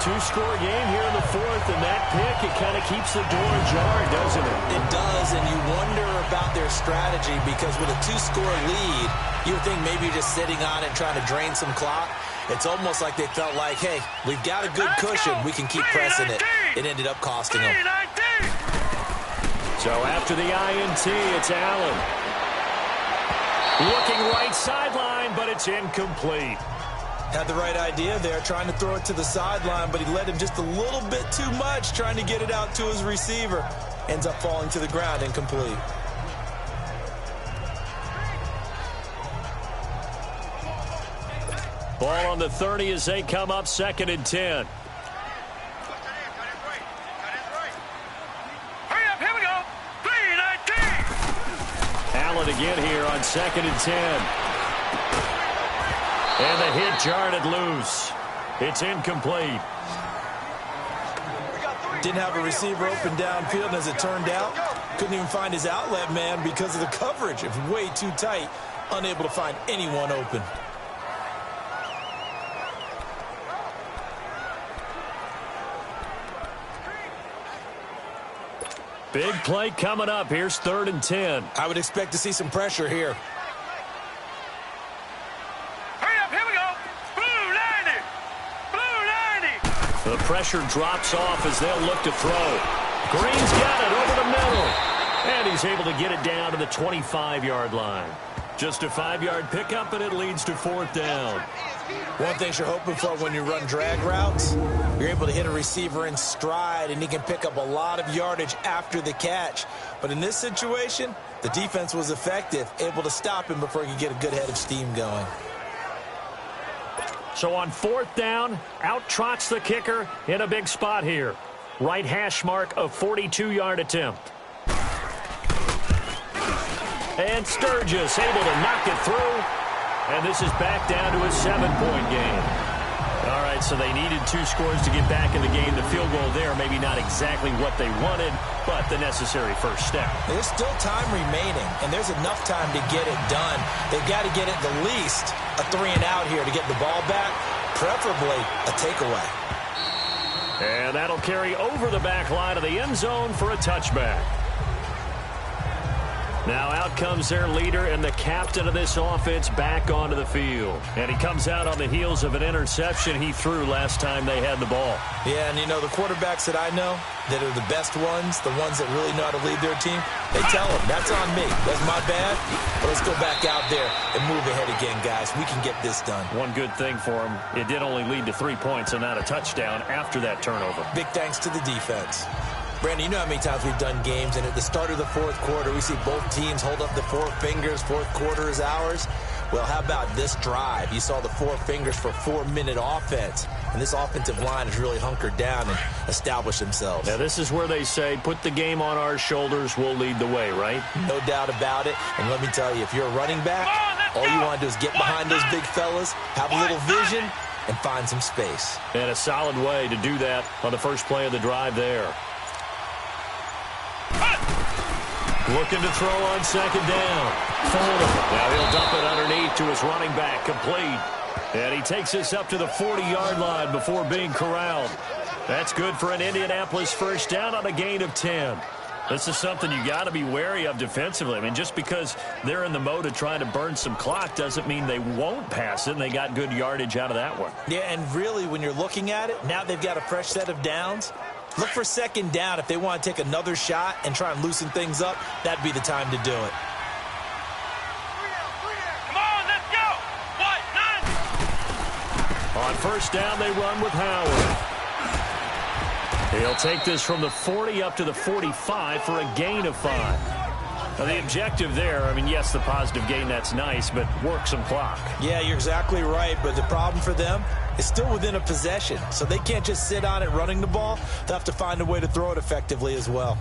2-score game here in the 4th, and that pick, it kind of keeps the door ajar, doesn't it? It does, and you wonder about their strategy because with a 2-score lead, you would think maybe you're just sitting on it trying to drain some clock. It's almost like they felt like, hey, we've got a good cushion. We can keep pressing it. It ended up costing them. So after the INT, it's Allen. Looking right sideline, but it's incomplete. Had the right idea there, trying to throw it to the sideline, but he led him just a little bit too much, trying to get it out to his receiver. Ends up falling to the ground, incomplete. Ball on the 30 as they come up 2nd and 10. Allen again here on 2nd and 10. And the hit jarred it loose. It's incomplete. Didn't have a receiver open downfield, and as it turned out, couldn't even find his outlet man because of the coverage. It was way too tight, unable to find anyone open. Big play coming up. Here's 3rd and 10. I would expect to see some pressure here. Hurry up, here we go. Blue 90. Blue 90. The pressure drops off as they'll look to throw. Green's got it over the middle. And he's able to get it down to the 25-yard line. Just a 5-yard pickup, and it leads to 4th down. One thing you're hoping for when you run drag routes, you're able to hit a receiver in stride, and he can pick up a lot of yardage after the catch. But in this situation, the defense was effective, able to stop him before he could get a good head of steam going. So on 4th down, out trots the kicker in a big spot here. Right hash mark of 42-yard attempt. And Sturgis able to knock it through. And this is back down to a 7-point game. All right, so they needed 2 scores to get back in the game. The field goal there, maybe not exactly what they wanted, but the necessary first step. There's still time remaining, and there's enough time to get it done. They've got to get at the least a 3-and-out here to get the ball back, preferably a takeaway. And that'll carry over the back line of the end zone for a touchback. Now out comes their leader and the captain of this offense back onto the field. And he comes out on the heels of an interception he threw last time they had the ball. Yeah, and you know, the quarterbacks that I know that are the best ones, the ones that really know how to lead their team, they tell them, that's on me. That's my bad. But let's go back out there and move ahead again, guys. We can get this done. One good thing for him, it did only lead to 3 points and not a touchdown after that turnover. Big thanks to the defense. Brandon, you know how many times we've done games, and at the start of the 4th quarter, we see both teams hold up the 4 fingers, 4th quarter is ours. Well, how about this drive? You saw the 4 fingers for 4-minute offense, and this offensive line has really hunkered down and established themselves. Now, this is where they say, put the game on our shoulders, we'll lead the way, right? No doubt about it, and let me tell you, if you're a running back, all you want to do is get behind those big fellas, have a little vision, and find some space. And a solid way to do that on the first play of the drive there. Looking to throw on second down. Now he'll dump it underneath to his running back, complete. And he takes this up to the 40-yard line before being corralled. That's good for an Indianapolis first down on a gain of 10. This is something you got to be wary of defensively. I mean, just because they're in the mode of trying to burn some clock doesn't mean they won't pass it, and they got good yardage out of that one. Yeah, and really, when you're looking at it, now they've got a fresh set of downs. Look for second down. If they want to take another shot and try and loosen things up, that'd be the time to do it. Come on, let's go. What? 9. On first down, they run with Howard. He'll take this from the 40 up to the 45 for a gain of 5. Now, the objective there, I mean, yes, the positive gain, that's nice, but work some clock. Yeah, you're exactly right, but the problem for them is still within a possession, so they can't just sit on it running the ball. They'll have to find a way to throw it effectively as well.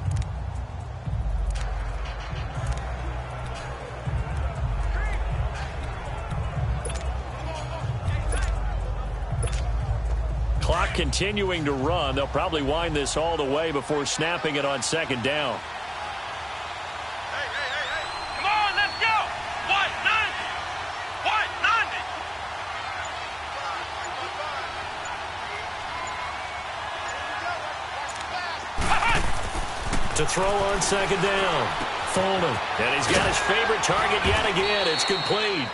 Clock continuing to run. They'll probably wind this all the way before snapping it on second down. Hey. Come on, let's go. What? 90. What? 90. To throw on second down. Fulton. And he's got his favorite target yet again. It's complete.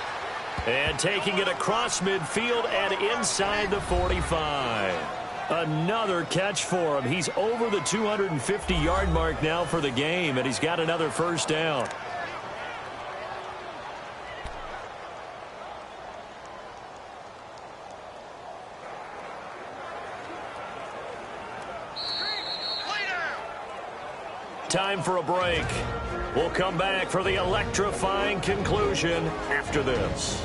And taking it across midfield and inside the 45. Another catch for him. He's over the 250-yard mark now for the game, and he's got another first down. Time for a break. We'll come back for the electrifying conclusion after this.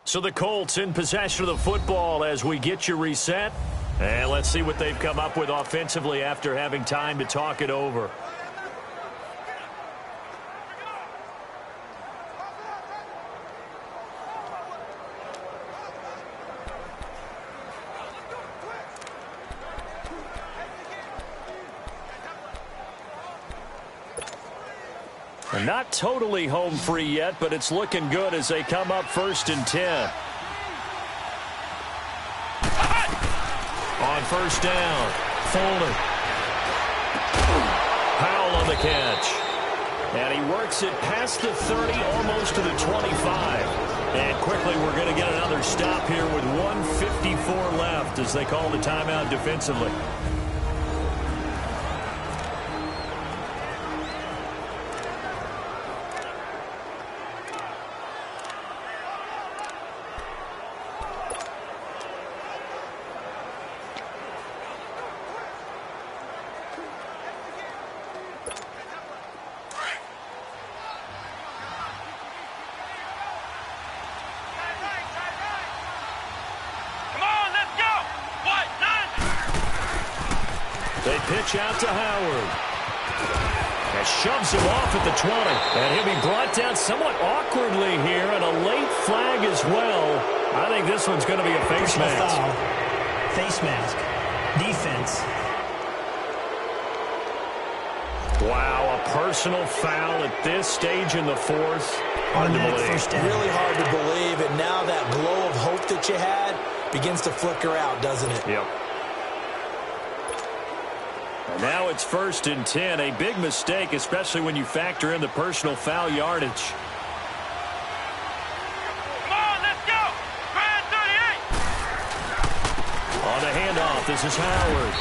So the Colts in possession of the football as we get you reset. And let's see what they've come up with offensively after having time to talk it over. Not totally home free yet, but it's looking good as they come up 1st and 10. On first down, Fulton. Powell on the catch. And he works it past the 30, almost to the 25. And quickly we're going to get another stop here with 1:54 left as they call the timeout defensively. Pitch out to Howard. And shoves him off at the 20. And he'll be brought down somewhat awkwardly here, and a late flag as well. I think this one's going to be a face mask. Foul. Face mask. Defense. Wow, a personal foul at this stage in the fourth. Hard to believe. Really hard to believe, and now that glow of hope that you had begins to flicker out, doesn't it? Yep. Now it's 1st and 10, a big mistake, especially when you factor in the personal foul yardage. Come on, let's go. Grand 38. On the handoff, this is Howard.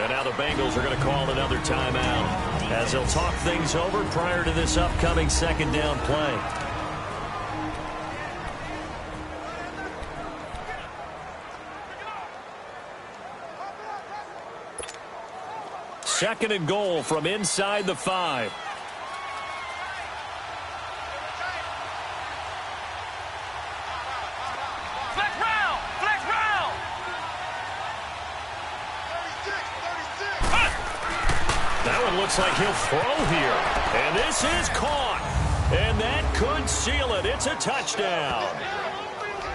And now the Bengals are going to call another timeout as they'll talk things over prior to this upcoming second down play. Second and goal from inside the 5. Flex round. Flex round. 36. That one looks like he'll throw here. And this is caught. And that could seal it. It's a touchdown.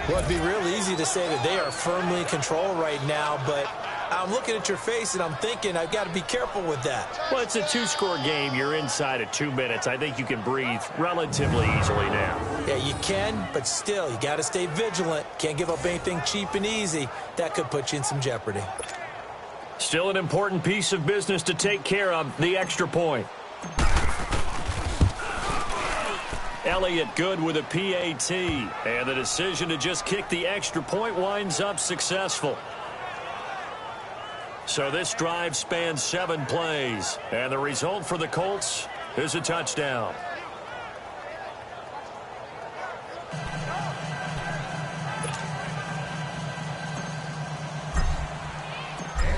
Well, it'd be real easy to say that they are firmly in control right now, but I'm looking at your face and I'm thinking I've got to be careful with that. Well, it's a two-score game. You're inside of 2 minutes. I think you can breathe relatively easily now. Yeah, you can, but still, you got to stay vigilant. Can't give up anything cheap and easy. That could put you in some jeopardy. Still an important piece of business to take care of, the extra point. Elliott good with a PAT, and the decision to just kick the extra point winds up successful. So this drive spans 7 plays, and the result for the Colts is a touchdown.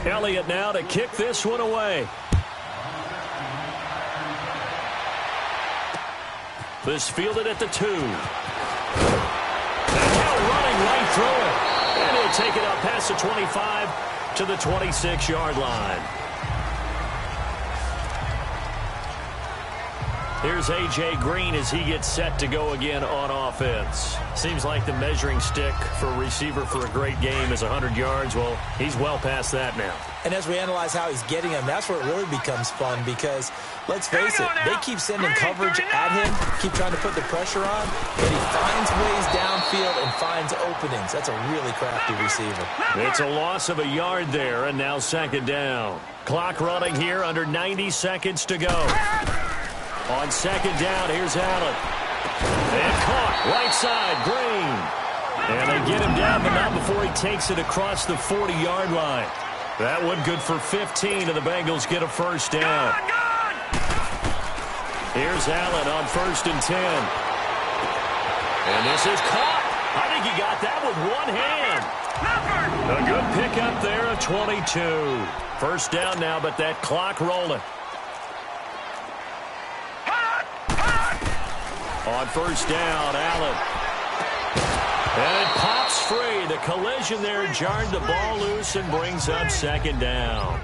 Elliott now to kick this one away. This fielded at the 2. And now running right through it. And he'll take it up past the 25 to the 26-yard line. Here's A.J. Green as he gets set to go again on offense. Seems like the measuring stick for a receiver for a great game is 100 yards. Well, he's well past that now. And as we analyze how he's getting them, that's where it really becomes fun because, let's face it, they keep sending coverage at him, keep trying to put the pressure on, but he finds ways downfield and finds openings. That's a really crafty receiver. It's a loss of a yard there, and now second down. Clock running here, under 90 seconds to go. On second down, here's Allen. And caught, right side, Green. And they get him down, but not before he takes it across the 40-yard line. That one good for 15, and the Bengals get a first down. Here's Allen on 1st and 10. And this is caught. I think he got that with one hand. A good pickup there, a 22. First down now, but that clock rolling. On first down, Allen. And it pops free. The collision there jarred the ball loose and brings up second down.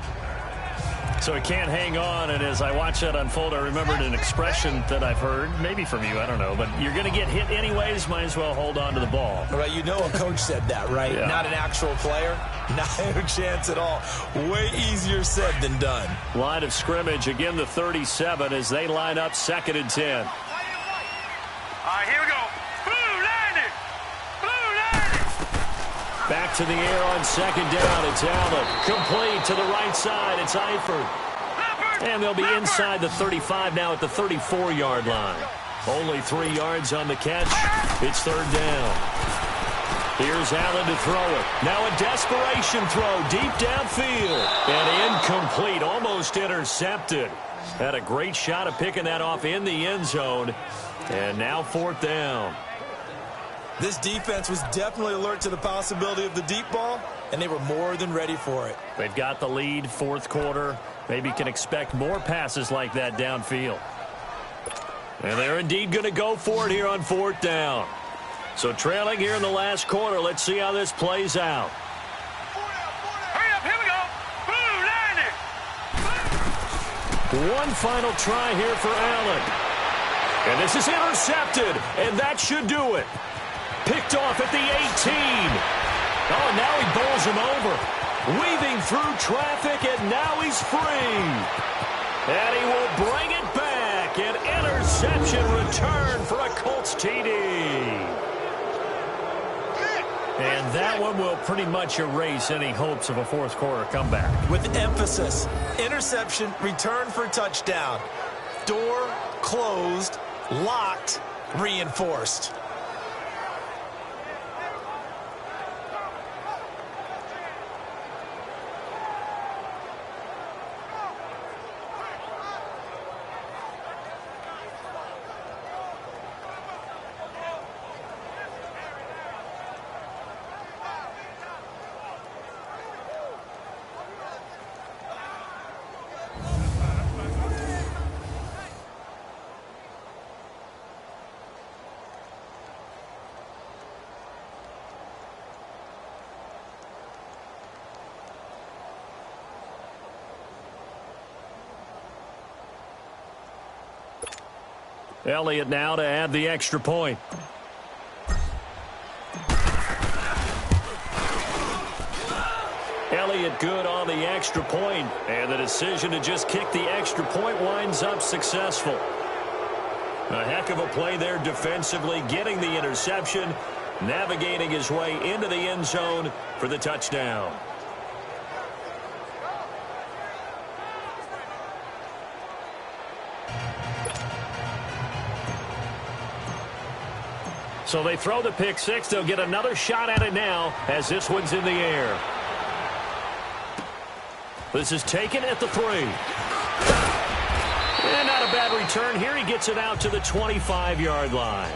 So it can't hang on, and as I watch that unfold, I remembered an expression that I've heard, maybe from you, I don't know, but you're going to get hit anyways, might as well hold on to the ball. Right, you know a coach said that, right? Yeah. Not an actual player. Not a chance at all. Way easier said than done. Line of scrimmage, again the 37 as they line up 2nd and 10. All right, here we go. Blue landing. Blue landing. Back to the air on second down. It's Allen. Complete to the right side. It's Eifert. And they'll be inside the 35 now at the 34-yard line. Only 3 yards on the catch. It's third down. Here's Allen to throw it. Now a desperation throw deep downfield. And incomplete, almost intercepted. Had a great shot of picking that off in the end zone. And now 4th down. This defense was definitely alert to the possibility of the deep ball, and they were more than ready for it. They've got the lead, 4th quarter. Maybe can expect more passes like that downfield. And they're indeed going to go for it here on 4th down. So trailing here in the last quarter. Let's see how this plays out. Hurry up, here we go. Blue landing. One final try here for Allen. And this is intercepted, and that should do it. Picked off at the 18. Oh, and now he bowls him over. Weaving through traffic, and now he's free. And he will bring it back. An interception return for a Colts TD. And that one will pretty much erase any hopes of a 4th quarter comeback. With emphasis, interception, return for touchdown. Door closed, locked, reinforced. Elliott now to add the extra point. Elliott good on the extra point, and the decision to just kick the extra point winds up successful. A heck of a play there defensively, getting the interception, navigating his way into the end zone for the touchdown. So they throw the pick six. They'll get another shot at it now as this one's in the air. This is taken at the 3. And not a bad return here. He gets it out to the 25-yard line.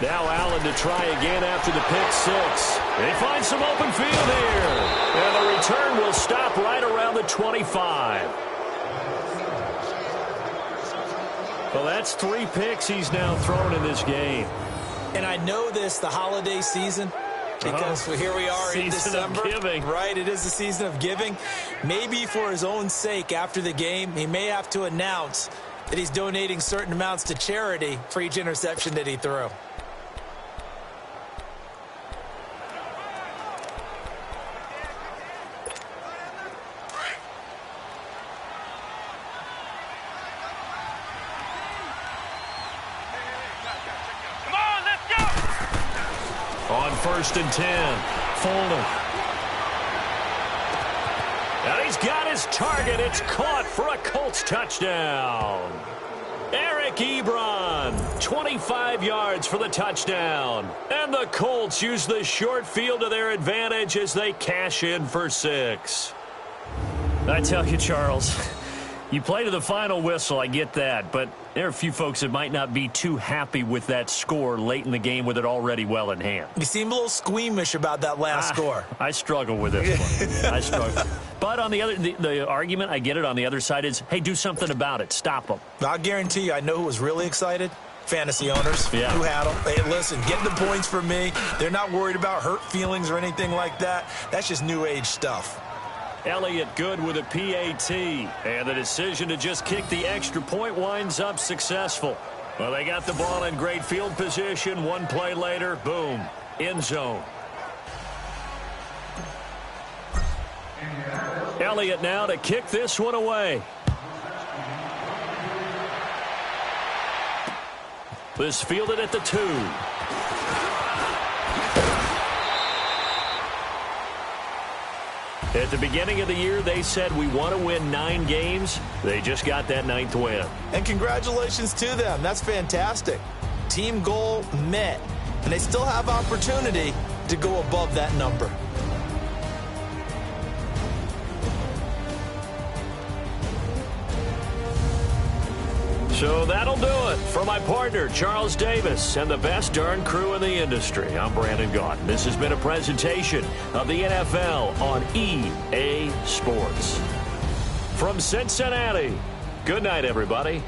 Now Allen to try again after the pick six. They find some open field here. And the return will stop right around the 25. Well, that's 3 picks he's now thrown in this game. And I know this, the holiday season, because here we are in December. Right, it is the season of giving. Maybe for his own sake after the game, he may have to announce that he's donating certain amounts to charity for each interception that he threw. On 1st and 10, Fulton. And he's got his target. It's caught for a Colts touchdown. Eric Ebron, 25 yards for the touchdown. And the Colts use the short field to their advantage as they cash in for 6. I tell you, Charles, you play to the final whistle, I get that, but there are a few folks that might not be too happy with that score late in the game with it already well in hand. You seem a little squeamish about that last score. I struggle with this one. I struggle. But on the argument, I get it, on the other side is, hey, do something about it. Stop them. I'll guarantee you, I know who was really excited. Fantasy owners who had them. Hey, listen, get the points for me. They're not worried about hurt feelings or anything like that. That's just new age stuff. Elliott good with a PAT. And the decision to just kick the extra point winds up successful. Well, they got the ball in great field position. One play later, boom, end zone. Elliott now to kick this one away. This fielded at the 2. At the beginning of the year, they said we want to win 9 games. They just got that 9th win. And congratulations to them. That's fantastic. Team goal met. And they still have opportunity to go above that number. So that'll do it for my partner, Charles Davis, and the best darn crew in the industry. I'm Brandon Gaudin. This has been a presentation of the NFL on EA Sports. From Cincinnati, good night, everybody.